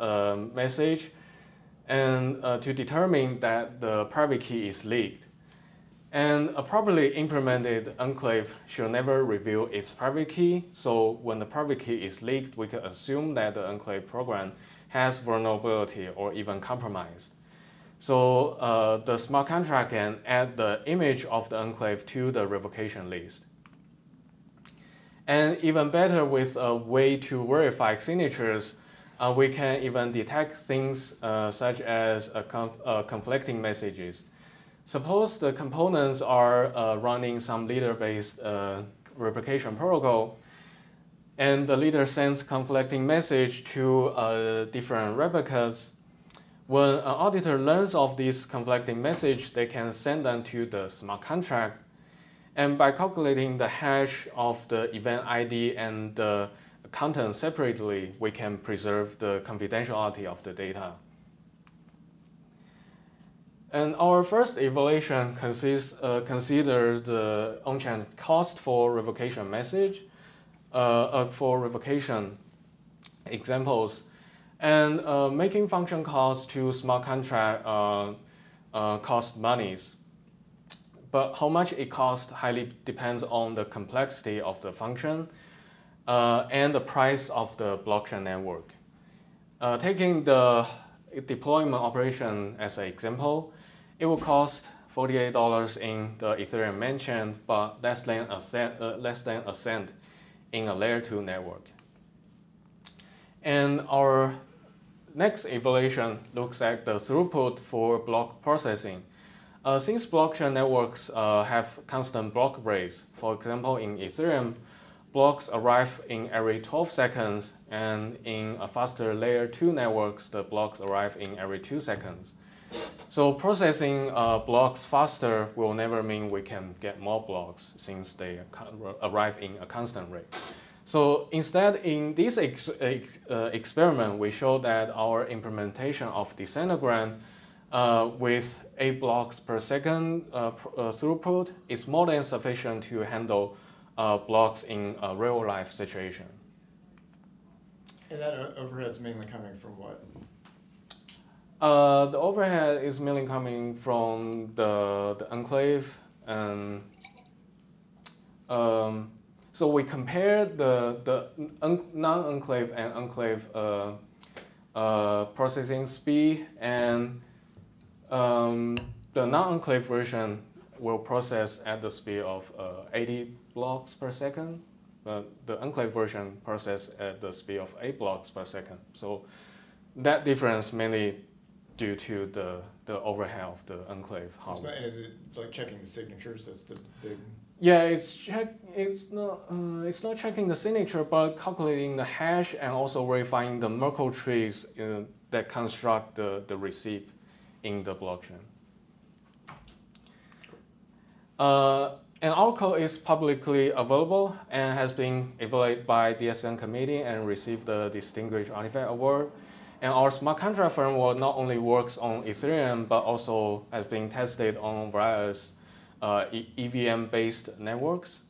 message and to determine that the private key is leaked. And a properly implemented enclave should never reveal its private key, so when the private key is leaked, we can assume that the enclave program has vulnerability or even compromised. So the smart contract can add the image of the enclave to the revocation list. And even better, with a way to verify signatures, we can even detect things such as conflicting messages. Suppose the components are running some leader-based replication protocol, and the leader sends conflicting message to different replicas. When an auditor learns of this conflicting message, they can send them to the smart contract. And by calculating the hash of the event ID and the content separately, we can preserve the confidentiality of the data. And our first evaluation considers the on-chain cost for revocation message, for revocation examples, and making function calls to smart contract cost monies. But how much it costs highly depends on the complexity of the function and the price of the blockchain network. Taking the deployment operation as an example, it will cost $48 in the Ethereum main chain, but less than a cent in a layer 2 network. And our next evaluation looks at the throughput for block processing. Since blockchain networks have constant block rates, for example, in Ethereum, blocks arrive in every 12 seconds, and in a faster layer 2 networks, the blocks arrive in every 2 seconds. So processing blocks faster will never mean we can get more blocks, since they arrive in a constant rate. So instead, in this experiment, we show that our implementation of Decentragram with 8 blocks per second throughput is more than sufficient to handle blocks in a real-life situation. And that overhead's mainly coming from what? The overhead is mainly coming from the enclave, and so we compare the non-enclave and enclave processing speed, and the non-enclave version will process at the speed of 80 blocks per second, but the enclave version process at the speed of 8 blocks per second. So that difference mainly due to the overhead of the enclave hardware. And is it like checking the signatures? That's the big. Yeah, it's not checking the signature, but calculating the hash and also verifying the Merkle trees that construct the receipt in the blockchain. And our code is publicly available and has been evaluated by DSN committee and received the Distinguished Artifact Award. And our smart contract framework not only works on Ethereum, but also has been tested on various EVM-based networks.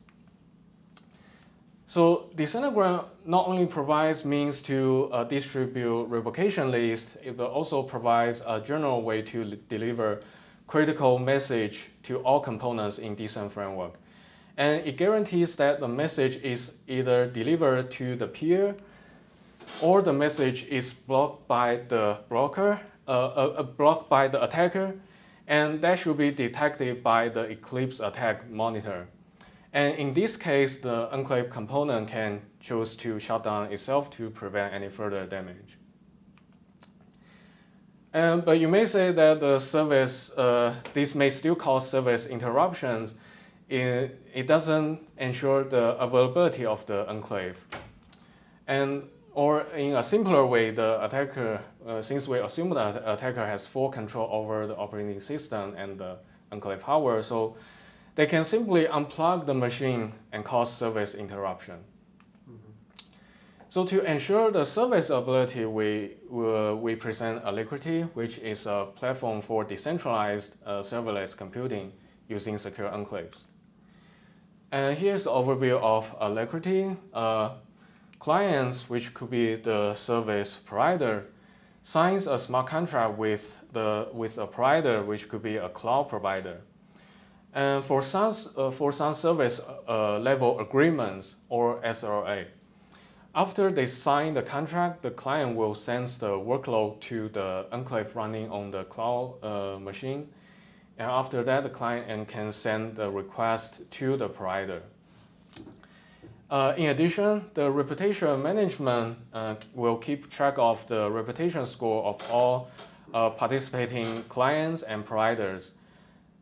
So Decentragram not only provides means to distribute revocation lists, it also provides a general way to deliver critical message to all components in Decent framework. And it guarantees that the message is either delivered to the peer or the message is blocked by the blocker, blocked by the attacker, and that should be detected by the Eclipse attack monitor. And in this case, the enclave component can choose to shut down itself to prevent any further damage. But you may say that the service, this may still cause service interruptions. It doesn't ensure the availability of the enclave. Or in a simpler way, the attacker, since we assume that the attacker has full control over the operating system and the enclave hardware. So they can simply unplug the machine and cause service interruption. So to ensure the serviceability, we present Alacrity, which is a platform for decentralized serverless computing using secure enclaves. And here's the overview of Alacrity. Clients, which could be the service provider, signs a smart contract with a provider, which could be a cloud provider. And for some service level agreements or SLA, after they sign the contract, the client will send the workload to the enclave running on the cloud machine. And after that, the client can send the request to the provider. In addition, the reputation management will keep track of the reputation score of all participating clients and providers,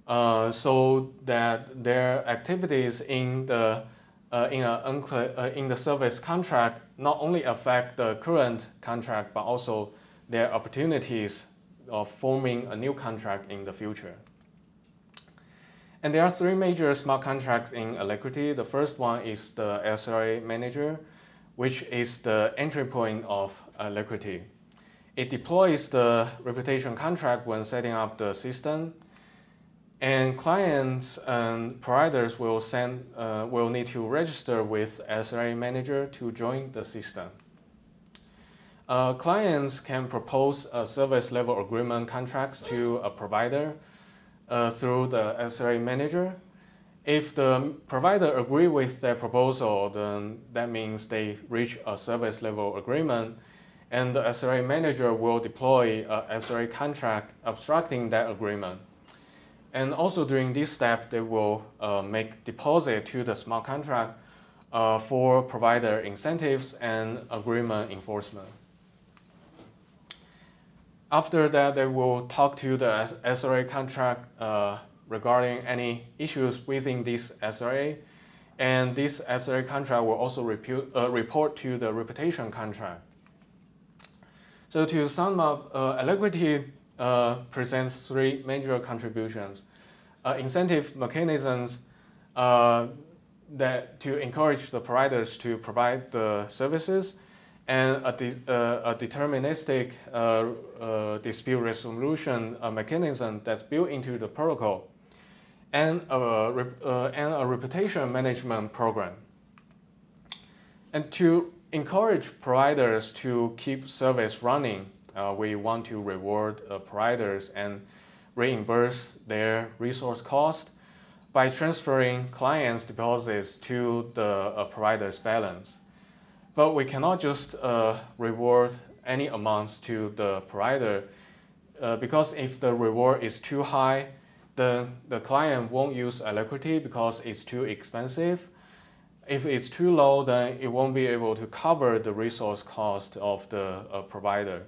so that their activities in the service contract not only affect the current contract, but also their opportunities of forming a new contract in the future. And there are three major smart contracts in Alacrity. The first one is the SLA manager, which is the entry point of Alacrity. It deploys the reputation contract when setting up the system, and clients and providers will need to register with SLA manager to join the system. Clients can propose service level agreement contracts to a provider through the SLA manager. If the provider agree with their proposal, then that means they reach a service level agreement, and the SLA manager will deploy a SLA contract abstracting that agreement. And also during this step, they will make deposit to the smart contract for provider incentives and agreement enforcement. After that, they will talk to the SLA contract regarding any issues within this SLA, and this SLA contract will also report to the reputation contract. So to sum up, Alacrity presents three major contributions. Incentive mechanisms that to encourage the providers to provide the services, and a deterministic dispute resolution mechanism that's built into the protocol, and a reputation management program. And to encourage providers to keep service running, we want to reward providers and reimburse their resource cost by transferring clients' deposits to the provider's balance. But we cannot just reward any amounts to the provider because if the reward is too high, then the client won't use Alacrity because it's too expensive. If it's too low, then it won't be able to cover the resource cost of the provider.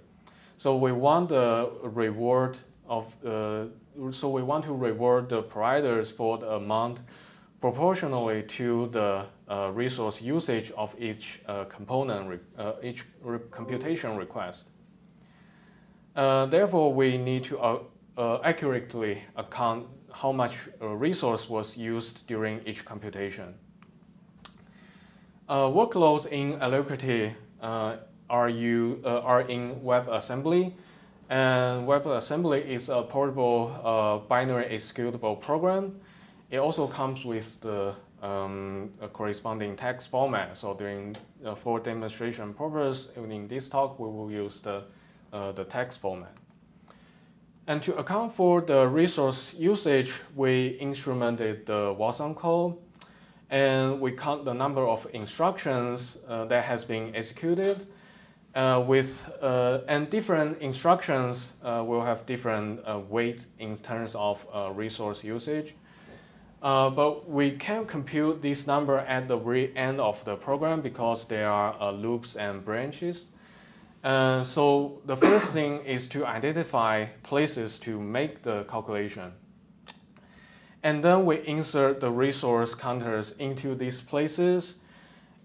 So we want the reward of we want to reward the providers for the amount proportionally to the resource usage of each component, each computation request. Therefore, we need to accurately account how much resource was used during each computation. Workloads in Alacrity are in WebAssembly, and WebAssembly is a portable binary executable program. It also comes with the corresponding text format. So for demonstration purpose, in this talk, we will use the text format. And to account for the resource usage, we instrumented the Watson code, and we count the number of instructions that has been executed. And different instructions will have different weight in terms of resource usage. But we can compute this number at the very end of the program because there are loops and branches. So the first thing is to identify places to make the calculation. And then we insert the resource counters into these places.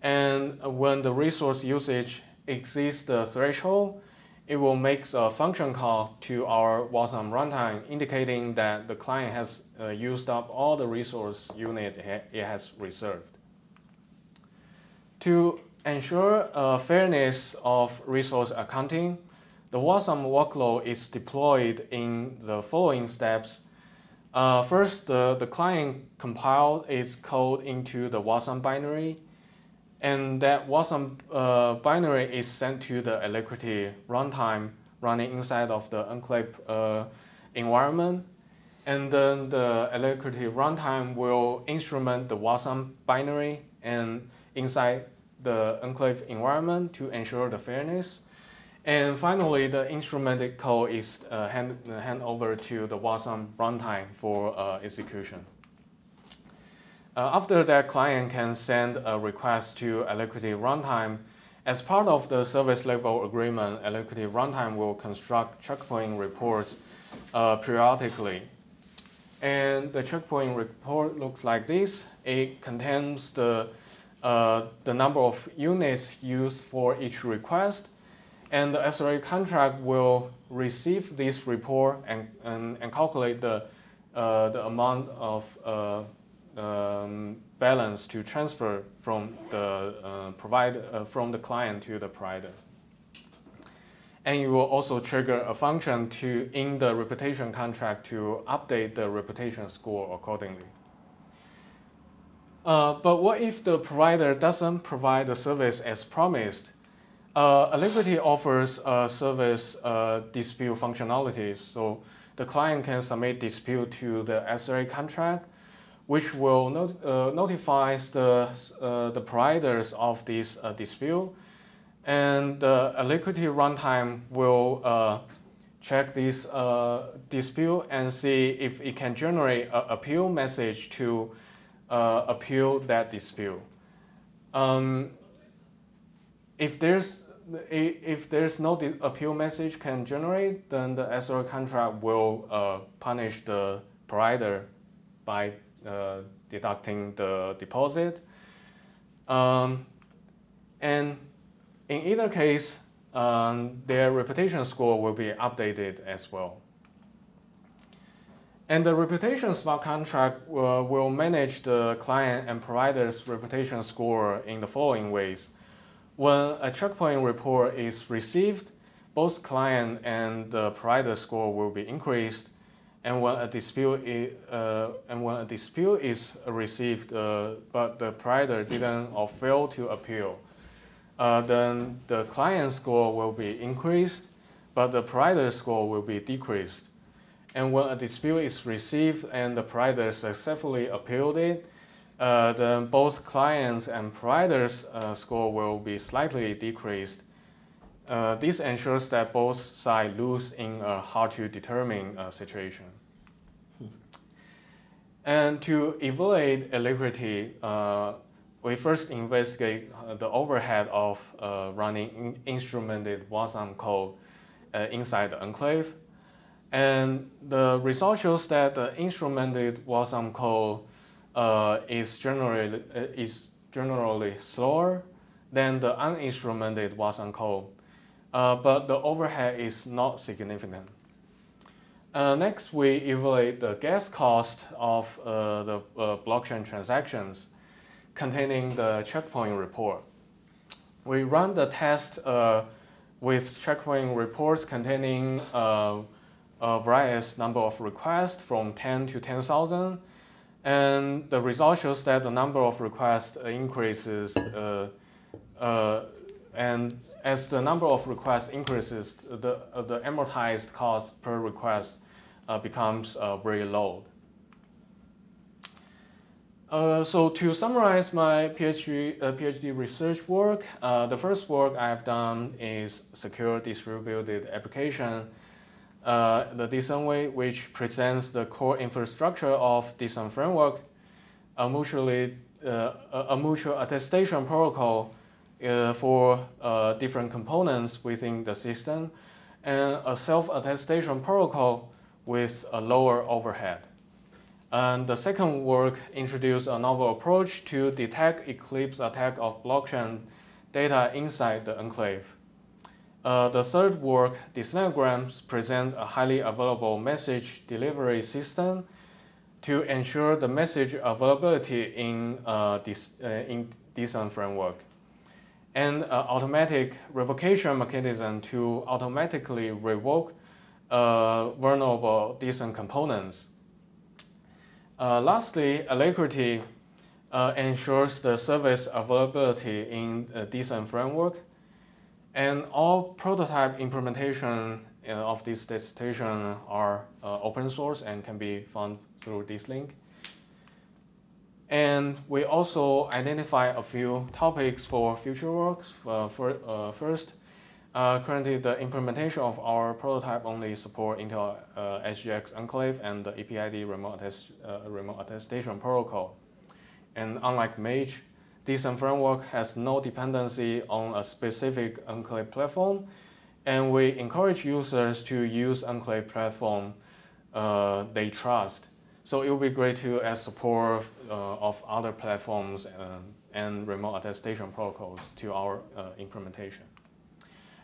And when the resource usage exceeds the threshold, it will make a function call to our WASM runtime, indicating that the client has used up all the resource unit it has reserved. To ensure fairness of resource accounting, the WASM workload is deployed in the following steps. First, the client compiles its code into the WASM binary, and that WASM binary is sent to the Alacrity runtime running inside of the enclave environment. And then the Alacrity runtime will instrument the WASM binary and inside the enclave environment to ensure the fairness. And finally, the instrumented code is hand over to the WASM runtime for execution. After that, client can send a request to Alacrity runtime. As part of the service level agreement, Alacrity runtime will construct checkpoint reports periodically. And the checkpoint report looks like this. It contains the number of units used for each request. And the SRA contract will receive this report and calculate the amount of balance to transfer from the from the client to the provider. And you will also trigger a function in the reputation contract to update the reputation score accordingly. But what if the provider doesn't provide the service as promised? Alacrity offers service dispute functionalities, so the client can submit dispute to the SRA contract, which will notify the providers of this dispute, and the Alacrity runtime will check this dispute and see if it can generate an appeal message to appeal that dispute. If there's no appeal message can generate, then the SRA contract will punish the provider by deducting the deposit. And in either case, their reputation score will be updated as well. And the reputation smart contract will manage the client and provider's reputation score in the following ways. When a checkpoint report is received, both client and the provider score will be increased. And when a dispute is received, but the provider didn't or failed to appeal, then the client score will be increased, but the provider score will be decreased. And when a dispute is received and the provider successfully appealed it, then both clients and providers' score will be slightly decreased. This ensures that both sides lose in a hard-to-determine situation. And to evaluate Alacrity, we first investigate the overhead of running instrumented WASM code inside the enclave. And the result shows that the instrumented WASM code is generally slower than the uninstrumented WASM code, but the overhead is not significant. Next, we evaluate the gas cost of the blockchain transactions containing the checkpoint report. We run the test with checkpoint reports containing various number of requests from 10 to 10,000. And the result shows that the number of requests increases, and as the number of requests increases, the amortized cost per request becomes very low. So to summarize my PhD research work, the first work I've done is secure distributed application, the DECENT way, which presents the core infrastructure of DECENT framework, a mutual attestation protocol for different components within the system, and a self-attestation protocol with a lower overhead. And the second work introduced a novel approach to detect eclipse attack of blockchain data inside the enclave. The third work, Decentralized, presents a highly available message delivery system to ensure the message availability in decent framework, and automatic revocation mechanism to automatically revoke vulnerable decent components. Lastly, Alacrity ensures the service availability in a decent framework, and all prototype implementation of this dissertation are open source and can be found through this link. And we also identify a few topics for future works. First, currently the implementation of our prototype only support Intel SGX Enclave and the EPID remote attestation protocol. And unlike Mage, decent framework has no dependency on a specific Enclave platform, and we encourage users to use Enclave platform they trust. So it would be great to add support of other platforms and remote attestation protocols to our implementation.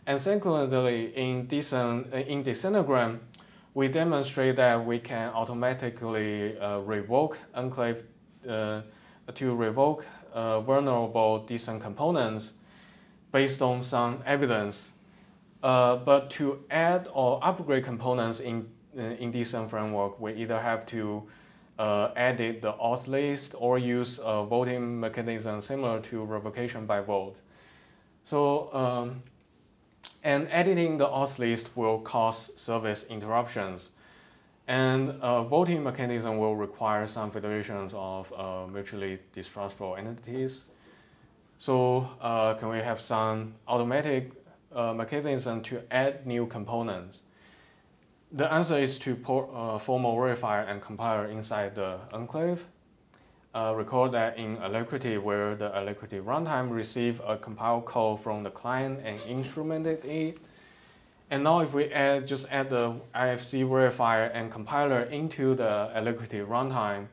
And secondly, in Decentragram, we demonstrate that we can automatically revoke Enclave to revoke vulnerable decent components based on some evidence. But to add or upgrade components in decent framework, we either have to edit the auth list or use a voting mechanism similar to revocation by vote. So, and editing the auth list will cause service interruptions. And a voting mechanism will require some federations of mutually distrustful entities. So can we have some automatic mechanism to add new components? The answer is to put formal verifier and compiler inside the enclave. Recall that in Alacrity, where the Alacrity runtime receive a compile code from the client and instrumented it. And now if we just add the IFC verifier and compiler into the Alacrity runtime,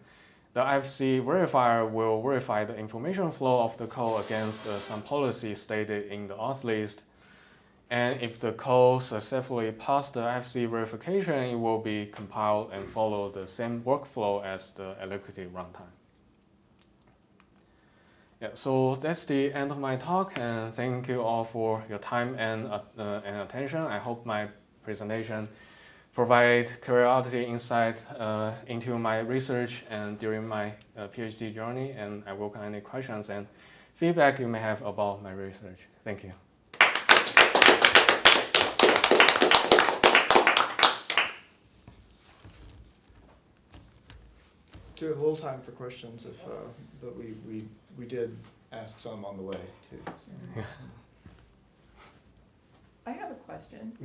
the IFC verifier will verify the information flow of the code against some policy stated in the auth list. And if the code successfully passed the IFC verification, it will be compiled and follow the same workflow as the Alacrity runtime. Yeah, so that's the end of my talk, and thank you all for your time and attention. I hope my presentation provide curiosity insight into my research and during my PhD journey, and I welcome any questions and feedback you may have about my research. Thank you. Do we have a little time for questions? But we did ask some on the way too. So. I have a question.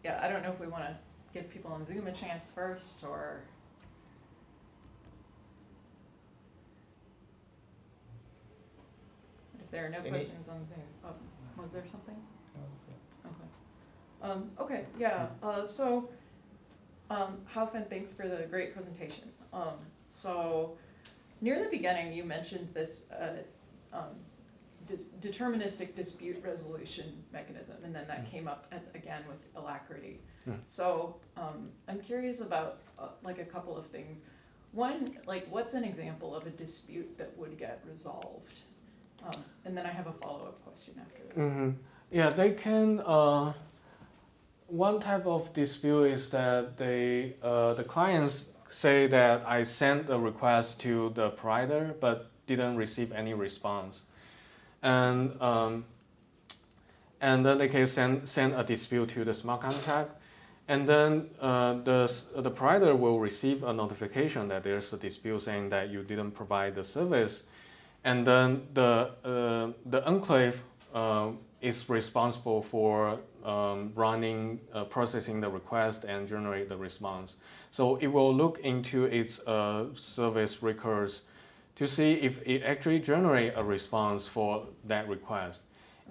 Yeah, I don't know if we want to give people on Zoom a chance first, or if there are no questions on Zoom. Oh, was there something? Okay. Okay. Yeah. So, Haofan, thanks for the great presentation. So, near the beginning, you mentioned this deterministic dispute resolution mechanism, and then that came up again with Alacrity. So, I'm curious about like a couple of things. One, like, what's an example of a dispute that would get resolved? And then I have a follow-up question after that. Yeah, they can. One type of dispute is that the clients say that I sent a request to the provider but didn't receive any response, and then they can send a dispute to the smart contract, and then the provider will receive a notification that there's a dispute saying that you didn't provide the service, and then the enclave is responsible for processing the request and generate the response. So it will look into its service records to see if it actually generates a response for that request.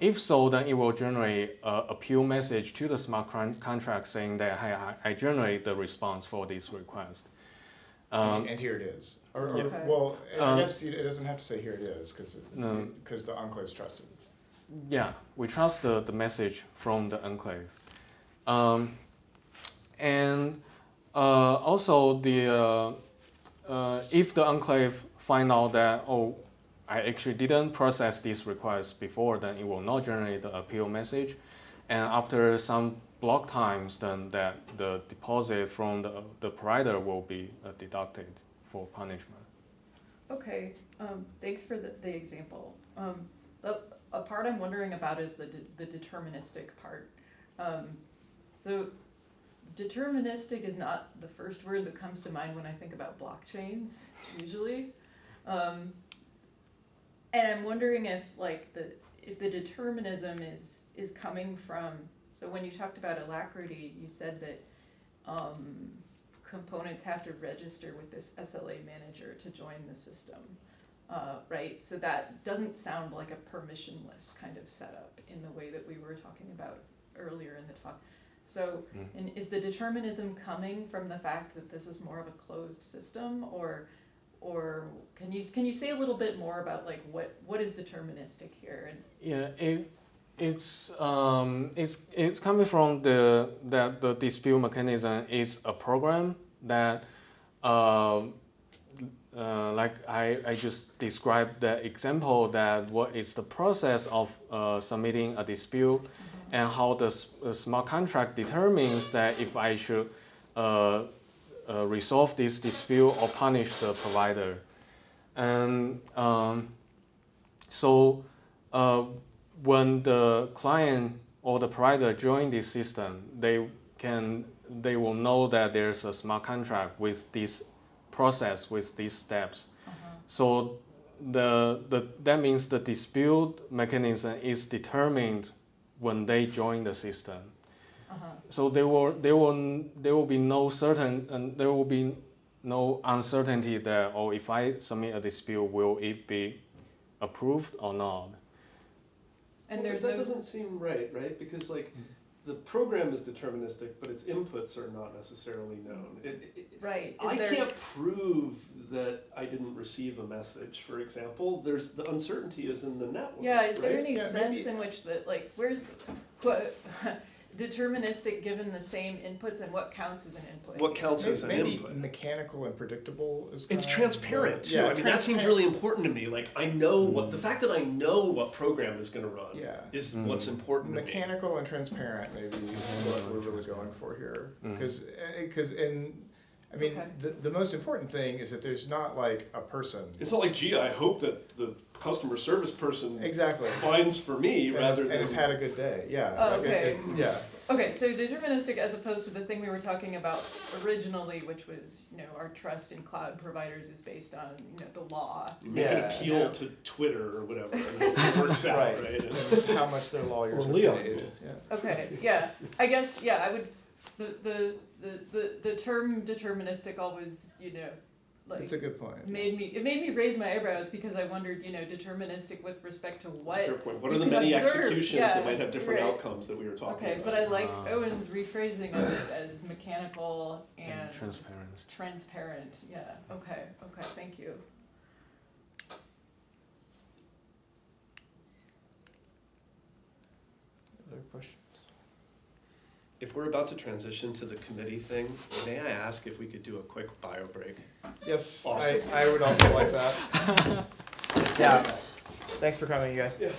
If so, then it will generate a appeal message to the smart contract saying that, hey, I generate the response for this request. And here it is. Or Okay. well, I guess it doesn't have to say here it is because the enclave's trusted. yeah, we trust the message from the enclave. And also if the enclave find out that, oh, I actually didn't process this request before, then it will not generate the appeal message. And after some block times, then that the deposit from the provider will be deducted for punishment. Okay, thanks for the example. A part I'm wondering about is the deterministic part. So deterministic is not the first word that comes to mind when I think about blockchains, usually. And I'm wondering if the determinism is coming from, so when you talked about alacrity, you said that components have to register with this SLA manager to join the system, right? So that doesn't sound like a permissionless kind of setup in the way that we were talking about earlier in the talk. So and is the determinism coming from the fact that this is more of a closed system, or can you say a little bit more about like what is deterministic here? And yeah, it's coming from that the dispute mechanism is a program that like I just described the example that what is the process of submitting a dispute, and how the smart contract determines that if I should resolve this dispute or punish the provider. And so when the client or the provider join this system, they will know that there's a smart contract with this process, with these steps. So that means the dispute mechanism is determined when they join the system. So there will be no certain, and there will be no uncertainty that, oh, if I submit a dispute, will it be approved or not? And Well, that doesn't seem right? Because like the program is deterministic, but its inputs are not necessarily known. right. I can't prove that I didn't receive a message, for example. There's the uncertainty is in the network. Yeah, is there right? any sense in which that, like, where's deterministic given the same inputs, and what counts as an input? What counts as an Maybe input? mechanical and predictable is It's kind of, transparent too. yeah, I mean, that seems really important to me. Like, I know the fact that I know what program is going to run Yeah. is what's important to me. mechanical and transparent maybe is what we're really going for here. Because I mean, Okay. the most important thing is that there's not like a person. It's not like, gee, I hope that the customer service person Exactly. finds for me And rather it's than. had a good day, yeah. Oh, like okay. yeah. Okay, so deterministic as opposed to the thing we were talking about originally, which was, our trust in cloud providers is based on, the law. Make an Yeah. appeal to Twitter or whatever, and hope it works out, Right. right? And how much their lawyers Or are Leon. paid. Yeah. Okay, yeah, I guess, I would, the term deterministic always, like, That's a good point. it made me raise my eyebrows, because I wondered, deterministic with respect to That's a what. fair point. What you are the can many observe? executions Yeah, that might have different right. outcomes that we were talking Okay, about? but I like Owen's rephrasing of it as mechanical And and transparent. transparent, yeah, okay, thank you. Other questions? If we're about to transition to the committee thing, may I ask if we could do a quick bio break? Yes, Awesome. I would also like that. Yeah. Thanks for coming, you guys. Yeah.